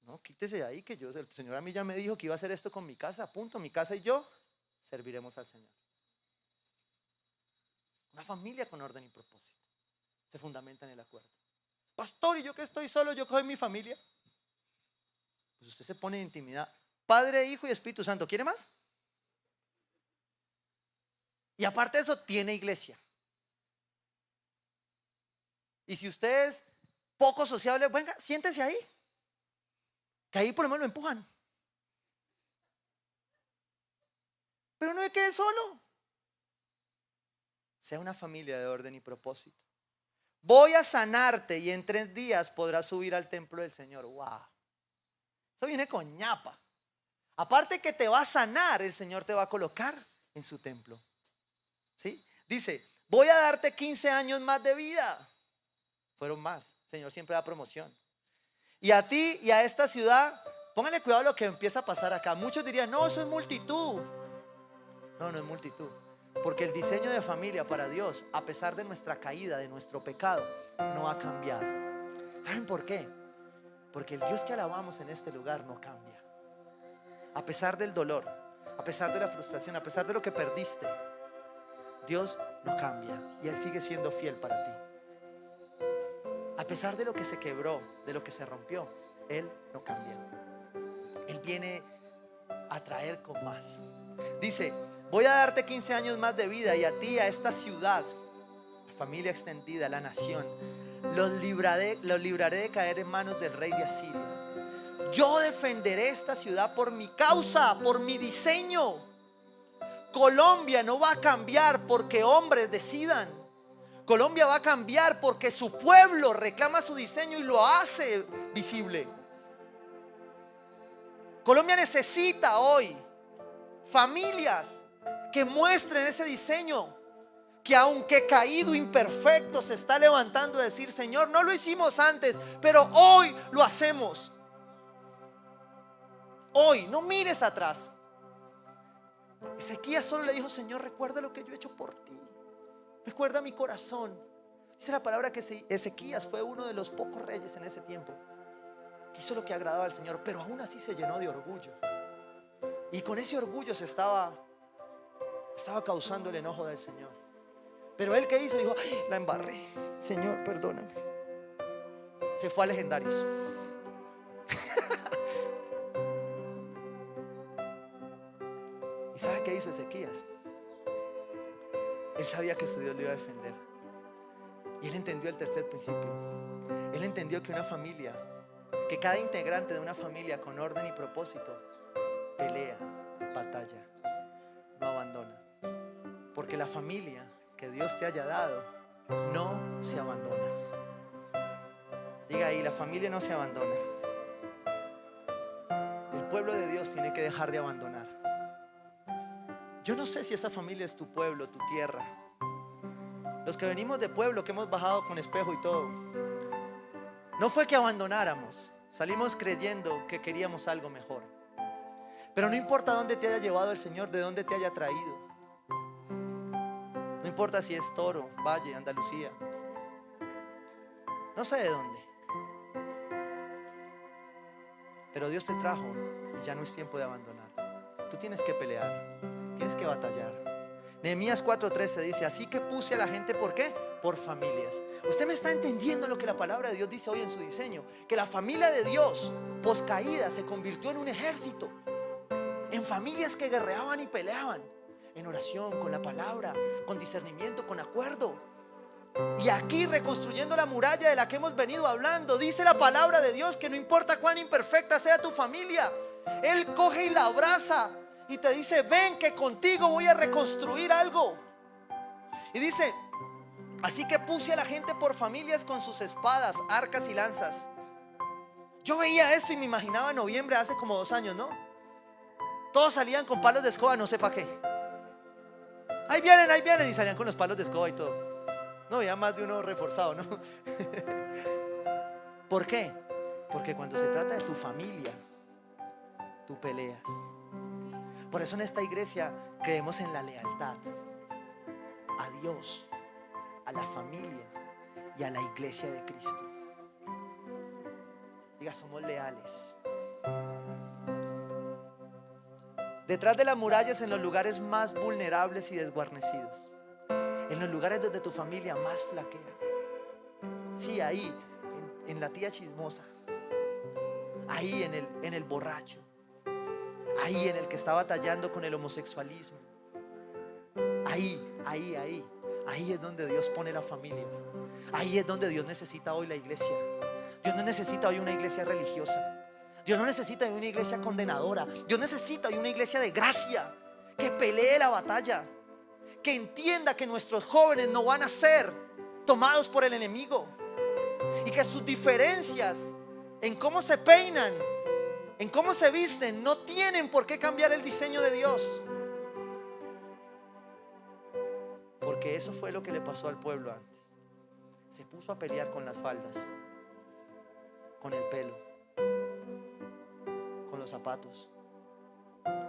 B: no, quítese de ahí, que el Señor a mí ya me dijo que iba a hacer esto con mi casa, punto. Mi casa y yo serviremos al Señor. Una familia con orden y propósito se fundamenta en el acuerdo. Pastor, ¿y yo que estoy solo? ¿Yo cojo mi familia? Pues usted se pone en intimidad. Padre, Hijo y Espíritu Santo. ¿Quiere más? Y aparte de eso, tiene iglesia. Y si usted es poco sociable, venga, siéntese ahí. Que ahí por lo menos lo empujan. Pero no se quede solo. Sea una familia de orden y propósito. Voy a sanarte y en 3 días podrás subir al templo del Señor. Wow. Eso viene con ñapa. Aparte que te va a sanar, el Señor te va a colocar en su templo. ¿Sí? Dice: voy a darte 15 años más de vida. Fueron más. El Señor siempre da promoción. Y a ti y a esta ciudad, póngale cuidado a lo que empieza a pasar acá. Muchos dirían, no, eso es multitud. No, no es multitud. Porque el diseño de familia para Dios, a pesar de nuestra caída, de nuestro pecado, no ha cambiado. ¿Saben por qué? Porque el Dios que alabamos en este lugar no cambia. A pesar del dolor, a pesar de la frustración, a pesar de lo que perdiste, Dios no cambia y Él sigue siendo fiel para ti. A pesar de lo que se quebró, de lo que se rompió, Él no cambia. Él viene a traer con más. Dice, voy a darte 15 años más de vida, y a ti, a esta ciudad, la familia extendida, la nación, los libraré de caer en manos del rey de Asiria. Yo defenderé esta ciudad por mi causa, por mi diseño. Colombia no va a cambiar porque hombres decidan. Colombia va a cambiar porque su pueblo reclama su diseño y lo hace visible. Colombia necesita hoy familias que muestren ese diseño, que aunque caído, imperfecto, se está levantando a decir, Señor, no lo hicimos antes, pero hoy lo hacemos. Hoy, no mires atrás. Ezequías solo le dijo, Señor, recuerda lo que yo he hecho por ti. Recuerda mi corazón. Dice la palabra que Ezequías fue uno de los pocos reyes en ese tiempo que hizo lo que agradaba al Señor, pero aún así se llenó de orgullo. Y con ese orgullo se estaba causando el enojo del Señor. Pero él, ¿qué hizo? Dijo, ay, la embarré, Señor, perdóname. Se fue a Legendarios. ¿Y sabe qué hizo Ezequías? Él sabía que su Dios lo iba a defender. Y él entendió el tercer principio. Él entendió que una familia, que cada integrante de una familia con orden y propósito, pelea, batalla, no abandona. Porque la familia que Dios te haya dado no se abandona. Diga ahí, la familia no se abandona. El pueblo de Dios tiene que dejar de abandonar. Yo no sé si esa familia es tu pueblo, tu tierra. Los que venimos de pueblo, que hemos bajado con espejo y todo, no fue que abandonáramos. Salimos creyendo que queríamos algo mejor. Pero no importa dónde te haya llevado el Señor, de dónde te haya traído. No importa si es Toro, Valle, Andalucía, no sé de dónde. Pero Dios te trajo y ya no es tiempo de abandonar. Tú tienes que pelear, tienes que batallar. Nehemías 4:13 dice, así que puse a la gente, ¿por qué? Por familias. Usted me está entendiendo lo que la palabra de Dios dice hoy en su diseño, que la familia de Dios poscaída se convirtió en un ejército, en familias que guerreaban y peleaban en oración, con la palabra, con discernimiento, con acuerdo. Y aquí, reconstruyendo la muralla de la que hemos venido hablando, dice la palabra de Dios que no importa cuán imperfecta sea tu familia, Él coge y la abraza y te dice, ven que contigo voy a reconstruir algo. Y dice, así que puse a la gente por familias con sus espadas, arcas y lanzas. Yo veía esto y me imaginaba noviembre hace como 2 años, ¿no? Todos salían con palos de escoba, no sé para qué. Ahí vienen, y salían con los palos de escoba y todo. No, ya más de uno reforzado, ¿no? ¿Por qué? Porque cuando se trata de tu familia, tú peleas. Por eso en esta iglesia creemos en la lealtad a Dios, a la familia y a la iglesia de Cristo. Diga, somos leales. Detrás de las murallas, en los lugares más vulnerables y desguarnecidos, en los lugares donde tu familia más flaquea. Sí, ahí, en la tía chismosa, ahí en el borracho, ahí en el que está batallando con el homosexualismo. Ahí es donde Dios pone la familia. Ahí es donde Dios necesita hoy la iglesia. Dios no necesita hoy una iglesia religiosa. Dios no necesita hoy una iglesia condenadora. Dios necesita hoy una iglesia de gracia, que pelee la batalla, que entienda que nuestros jóvenes no van a ser tomados por el enemigo, y que sus diferencias en cómo se peinan, en cómo se visten, no tienen por qué cambiar el diseño de Dios. Porque eso fue lo que le pasó al pueblo antes. Se puso a pelear con las faldas, con el pelo. los zapatos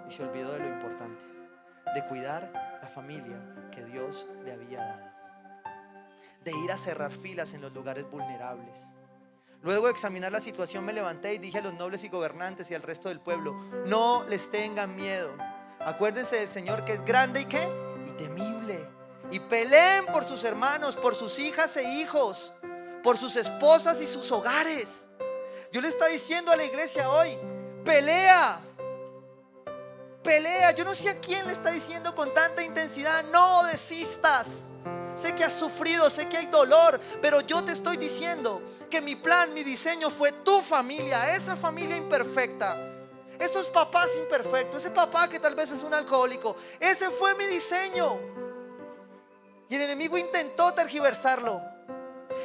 B: y se olvidó de lo importante, de cuidar la familia que Dios le había dado, de ir a cerrar filas en los lugares vulnerables. Luego de examinar la situación me levanté y dije a los nobles y gobernantes y al resto del pueblo: no les tengan miedo, acuérdense del Señor, que es grande y ¿qué? Y temible, y peleen por sus hermanos, por sus hijas e hijos, por sus esposas y sus hogares. Dios le está diciendo a la iglesia hoy: pelea, pelea. Yo no sé a quién le está diciendo con tanta intensidad: no desistas. Sé que has sufrido, sé que hay dolor, pero yo te estoy diciendo que mi plan, mi diseño fue tu familia, esa familia imperfecta, esos papás imperfectos, ese papá que tal vez es un alcohólico. Ese fue mi diseño y el enemigo intentó tergiversarlo.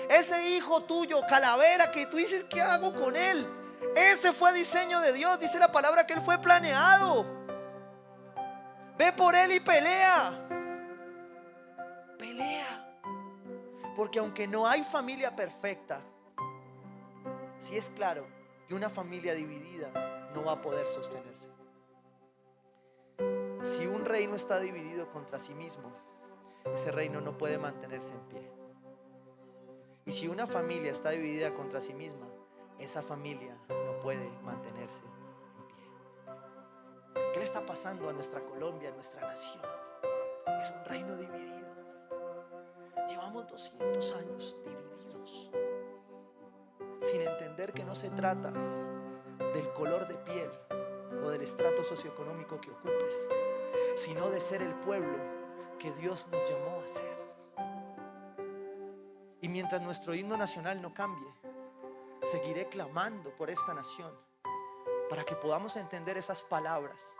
B: Ese hijo tuyo, calavera, que tú dices: ¿qué hago con él? Ese fue diseño de Dios. Dice la palabra que él fue planeado. Ve por él y pelea. Pelea. Porque aunque no hay familia perfecta, sí es claro que una familia dividida no va a poder sostenerse. Si un reino está dividido contra sí mismo, ese reino no puede mantenerse en pie. Y si una familia está dividida contra sí misma, esa familia no puede mantenerse en pie. ¿Qué le está pasando a nuestra Colombia, a nuestra nación? Es un reino dividido. Llevamos 200 años divididos, sin entender que no se trata del color de piel o del estrato socioeconómico que ocupes, sino de ser el pueblo que Dios nos llamó a ser. Y mientras nuestro himno nacional no cambie, seguiré clamando por esta nación, para que podamos entender esas palabras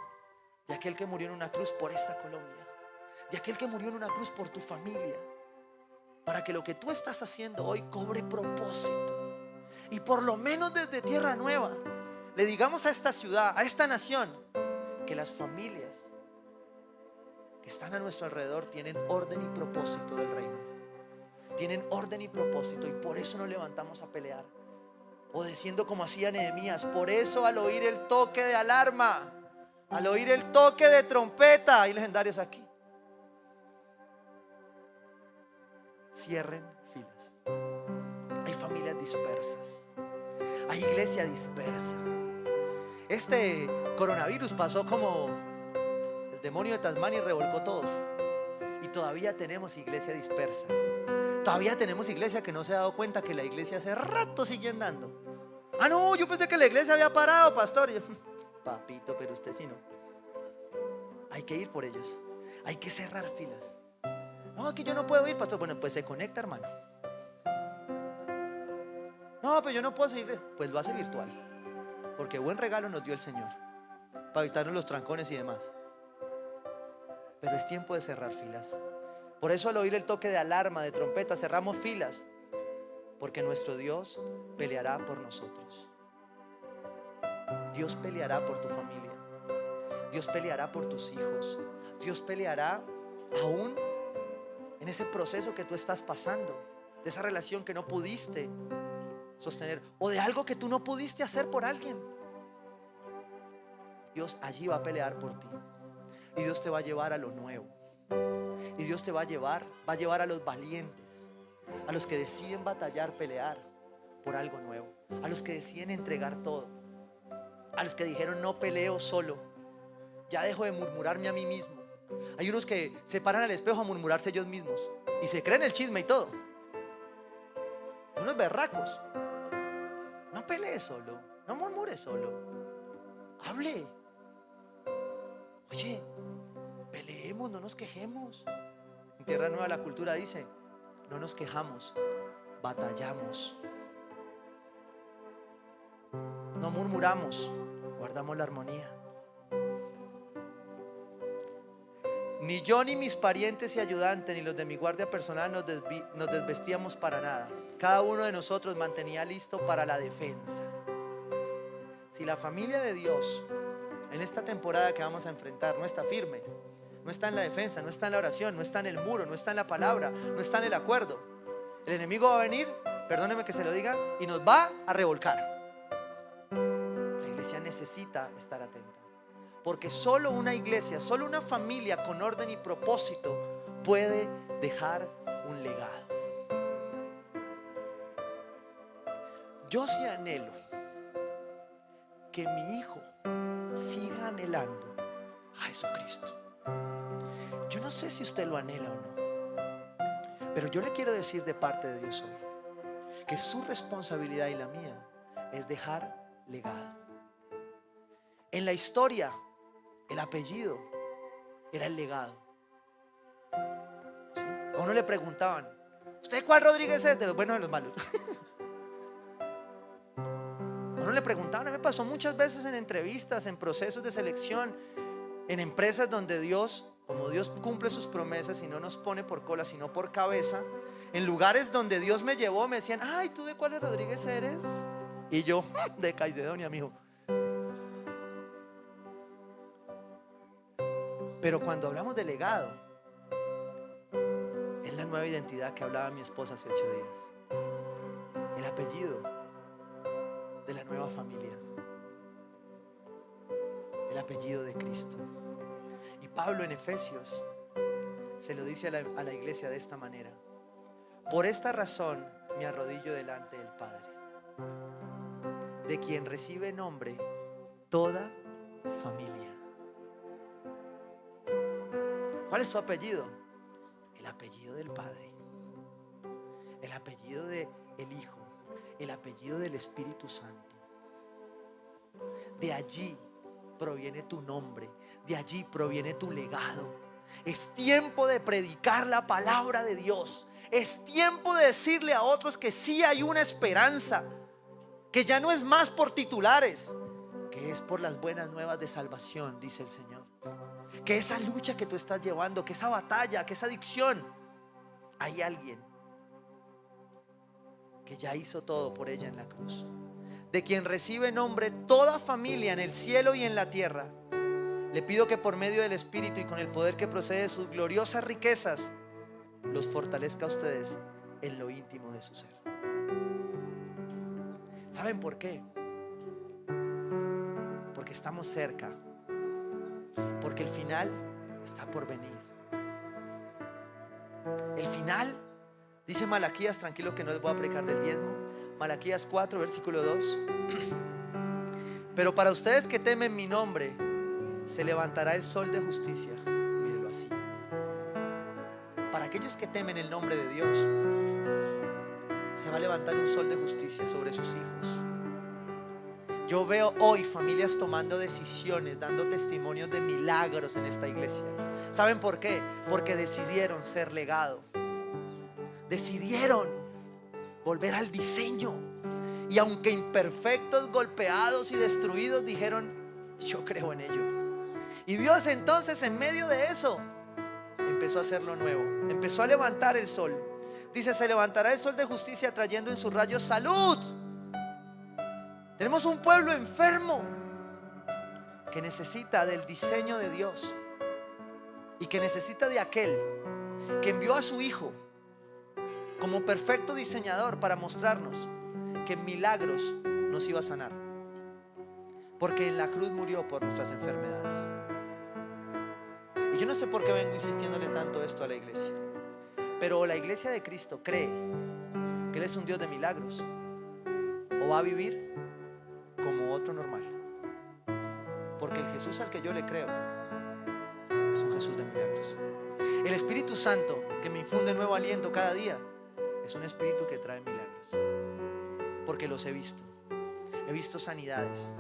B: de aquel que murió en una cruz por esta Colombia, de aquel que murió en una cruz por tu familia, para que lo que tú estás haciendo hoy cobre propósito. Y por lo menos desde Tierra Nueva le digamos a esta ciudad, a esta nación, que las familias que están a nuestro alrededor tienen orden y propósito del reino. Tienen orden y propósito, y por eso nos levantamos a pelear. Obedeciendo como hacía Nehemías. Por eso, al oír el toque de alarma, al oír el toque de trompeta, hay legendarios aquí, cierren filas. Hay familias dispersas, hay iglesia dispersa. Este coronavirus pasó como el demonio de Tasmania y revolcó todo. Y todavía tenemos iglesia dispersa. Todavía tenemos iglesia que no se ha dado cuenta que la iglesia hace rato sigue andando. Ah, no, yo pensé que la iglesia había parado, pastor. Y yo, papito, pero usted sí no. Hay que ir por ellos. Hay que cerrar filas. No, que yo no puedo ir, pastor. Bueno, pues se conecta, hermano. No, pero yo no puedo seguir. Pues lo hace virtual, porque buen regalo nos dio el Señor para evitarnos los trancones y demás. Pero es tiempo de cerrar filas. Por eso, al oír el toque de alarma, de trompeta, cerramos filas, porque nuestro Dios peleará por nosotros. Dios peleará por tu familia. Dios peleará por tus hijos. Dios peleará aún en ese proceso que tú estás pasando, de esa relación que no pudiste sostener, o de algo que tú no pudiste hacer por alguien. Dios allí va a pelear por ti, y Dios te va a llevar a lo nuevo. Y Dios te va a llevar a los valientes, a los que deciden batallar, pelear por algo nuevo, a los que deciden entregar todo, a los que dijeron: no peleo solo, ya dejo de murmurarme a mí mismo. Hay unos que se paran al espejo a murmurarse ellos mismos y se creen el chisme y todo. Unos berracos. No pelee solo, no murmure solo, hable. Oye, peleemos, no nos quejemos. En Tierra Nueva la cultura dice: no nos quejamos, batallamos. No murmuramos, guardamos la armonía. Ni yo, ni mis parientes y ayudantes, ni los de mi guardia personal nos desvestíamos para nada. Cada uno de nosotros mantenía listo para la defensa. Si la familia de Dios en esta temporada que vamos a enfrentar no está firme, no está en la defensa, no está en la oración, no está en el muro, no está en la palabra, no está en el acuerdo, el enemigo va a venir, perdóneme que se lo diga, y nos va a revolcar. La iglesia necesita estar atenta. Porque solo una iglesia, solo una familia con orden y propósito puede dejar un legado. Yo sí anhelo que mi hijo siga anhelando a Jesucristo. Yo no sé si usted lo anhela o no, pero yo le quiero decir de parte de Dios hoy que su responsabilidad y la mía es dejar legado. En la historia, el apellido era el legado. ¿Sí? A uno le preguntaban: ¿usted cuál Rodríguez es? De los buenos o de los malos. A uno le preguntaban. A mí me pasó muchas veces en entrevistas, en procesos de selección, en empresas donde Dios, como Dios cumple sus promesas y no nos pone por cola sino por cabeza, en lugares donde Dios me llevó me decían: ay, ¿tú de cuál Rodríguez eres? Y yo: de Caicedonia, mijo. Pero cuando hablamos de legado, es la nueva identidad que hablaba mi esposa hace 8 días. El apellido de la nueva familia. El apellido de Cristo. Y Pablo en Efesios se lo dice a la iglesia de esta manera: por esta razón me arrodillo delante del Padre, de quien recibe nombre toda familia. ¿Cuál es su apellido? El apellido del Padre, el apellido del Hijo, el apellido del Espíritu Santo. De allí proviene tu nombre, de allí proviene tu legado. Es tiempo de predicar la palabra de Dios. Es tiempo de decirle a otros que sí hay una esperanza, que ya no es más por titulares, que es por las buenas nuevas de salvación, dice el Señor. Que esa lucha que tú estás llevando, que esa batalla, que esa adicción, hay alguien que ya hizo todo por ella en la cruz. De quien recibe nombre toda familia en el cielo y en la tierra. Le pido que por medio del Espíritu y con el poder que procede de sus gloriosas riquezas, los fortalezca a ustedes en lo íntimo de su ser. ¿Saben por qué? Porque estamos cerca. Porque el final está por venir. El final, dice Malaquías, tranquilo que no les voy a predicar del diezmo. Malaquías 4, versículo 2. Pero para ustedes que temen mi nombre, se levantará el sol de justicia. Mírelo así. Para aquellos que temen el nombre de Dios, se va a levantar un sol de justicia sobre sus hijos. Yo veo hoy familias tomando decisiones, dando testimonios de milagros en esta iglesia. ¿Saben por qué? Porque decidieron ser legado. Decidieron volver al diseño. Y aunque imperfectos, golpeados y destruidos, dijeron: yo creo en ello. Y Dios entonces, en medio de eso, empezó a hacer lo nuevo. Empezó a levantar el sol. Dice: se levantará el sol de justicia, trayendo en sus rayos salud. Tenemos un pueblo enfermo que necesita del diseño de Dios y que necesita de aquel que envió a su Hijo como perfecto diseñador para mostrarnos que en milagros nos iba a sanar, porque en la cruz murió por nuestras enfermedades. Y yo no sé por qué vengo insistiéndole tanto esto a la iglesia, pero la iglesia de Cristo cree que Él es un Dios de milagros, o va a vivir como otro normal. Porque el Jesús al que yo le creo es un Jesús de milagros. El Espíritu Santo que me infunde nuevo aliento cada día es un espíritu que trae milagros, porque los he visto. He visto sanidades.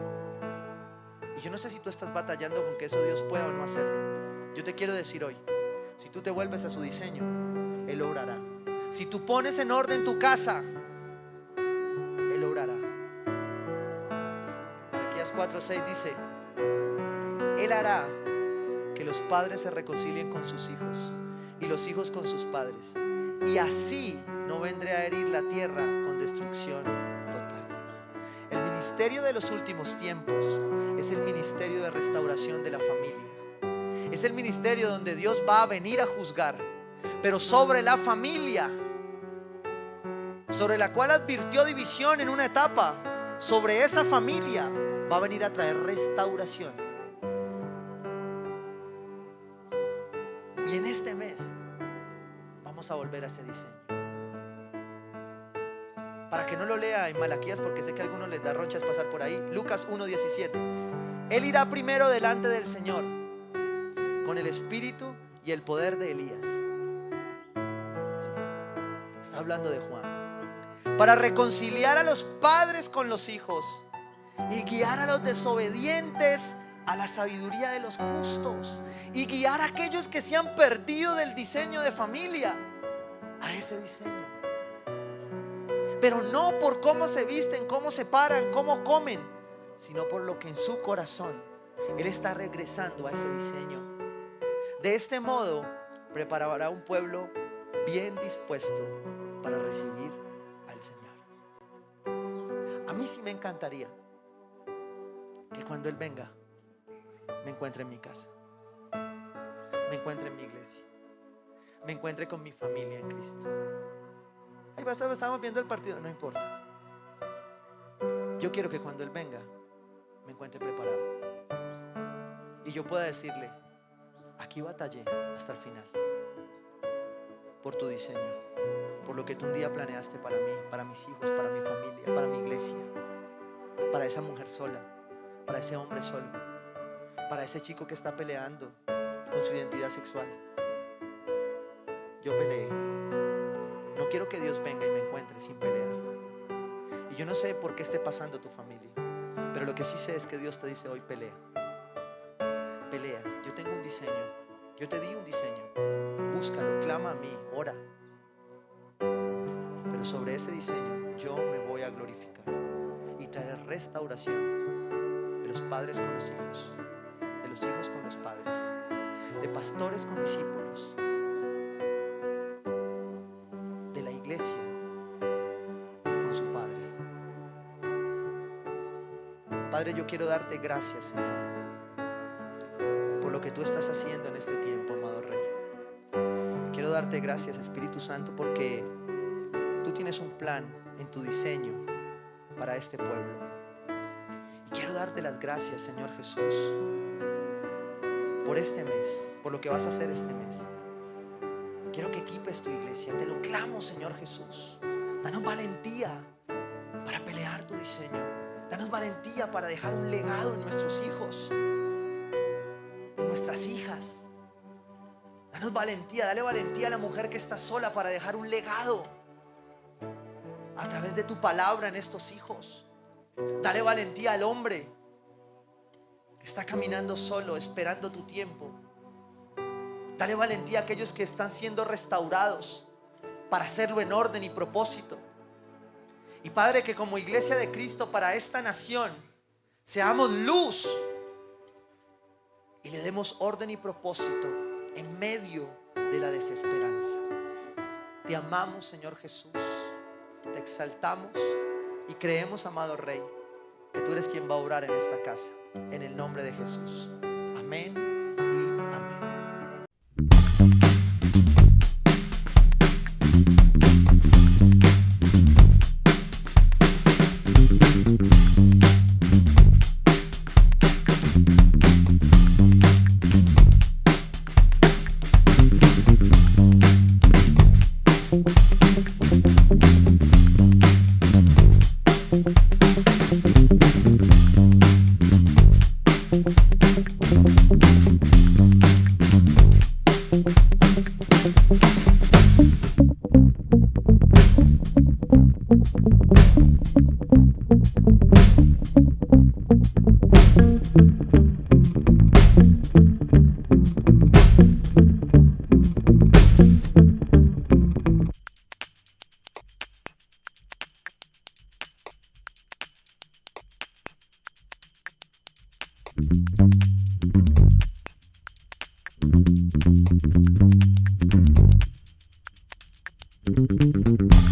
B: Y yo no sé si tú estás batallando con que eso Dios pueda o no hacerlo. Yo te quiero decir hoy: si tú te vuelves a su diseño, Él obrará. Si tú pones en orden tu casa, Él obrará. Malaquías 4:6 dice: Él hará que los padres se reconcilien con sus hijos y los hijos con sus padres, y así no vendré a herir la tierra con destrucción total. El ministerio de los últimos tiempos es el ministerio de restauración de la familia. Es el ministerio donde Dios va a venir a juzgar, pero sobre la familia, sobre la cual advirtió división en una etapa, sobre esa familia va a venir a traer restauración. Y en este mes vamos a volver a ese diseño. Para que no lo lea en Malaquías, porque sé que a algunos les da ronchas pasar por ahí. Lucas 1:17. Él irá primero delante del Señor con el espíritu y el poder de Elías. Sí, está hablando de Juan. Para reconciliar a los padres con los hijos y guiar a los desobedientes a la sabiduría de los justos, y guiar a aquellos que se han perdido del diseño de familia a ese diseño. Pero no por cómo se visten, cómo se paran, cómo comen, sino por lo que en su corazón Él está regresando a ese diseño. De este modo preparará un pueblo bien dispuesto para recibir al Señor. A mí sí me encantaría que cuando Él venga me encuentre en mi casa, me encuentre en mi iglesia, me encuentre con mi familia en Cristo. Ahí estábamos viendo el partido, no importa. Yo quiero que cuando Él venga me encuentre preparado y yo pueda decirle: aquí batallé hasta el final por tu diseño, por lo que tú un día planeaste para mí, para mis hijos, para mi familia, para mi iglesia, para esa mujer sola, para ese hombre solo, para ese chico que está peleando con su identidad sexual. Yo peleé. No quiero que Dios venga y me encuentre sin pelear. Y yo no sé por qué esté pasando tu familia, pero lo que sí sé es que Dios te dice hoy: pelea. Pelea. Yo tengo un diseño. Yo te di un diseño. Búscalo, clama a mí, ora. Pero sobre ese diseño yo me voy a glorificar y traer restauración de los padres con los hijos, de los hijos con los padres, de pastores con discípulos, de la iglesia con su Padre. Padre, yo quiero darte gracias, Señor, por lo que tú estás haciendo en este tiempo, amado Rey. Quiero darte gracias, Espíritu Santo, porque tú tienes un plan en tu diseño para este pueblo. Y quiero darte las gracias, Señor Jesús, por este mes, por lo que vas a hacer este mes. Quiero que equipes tu iglesia. Te lo clamo, Señor Jesús. Danos valentía para pelear tu diseño. Danos valentía para dejar un legado en nuestros hijos, en nuestras hijas. Danos valentía, dale valentía a la mujer que está sola para dejar un legado a través de tu palabra en estos hijos. Dale valentía al hombre que está caminando solo, esperando tu tiempo. Dale valentía a aquellos que están siendo restaurados para hacerlo en orden y propósito. Y Padre, que como iglesia de Cristo para esta nación seamos luz y le demos orden y propósito en medio de la desesperanza. Te amamos, Señor Jesús, te exaltamos y creemos, amado Rey, que tú eres quien va a obrar en esta casa, en el nombre de Jesús. Amén y amén.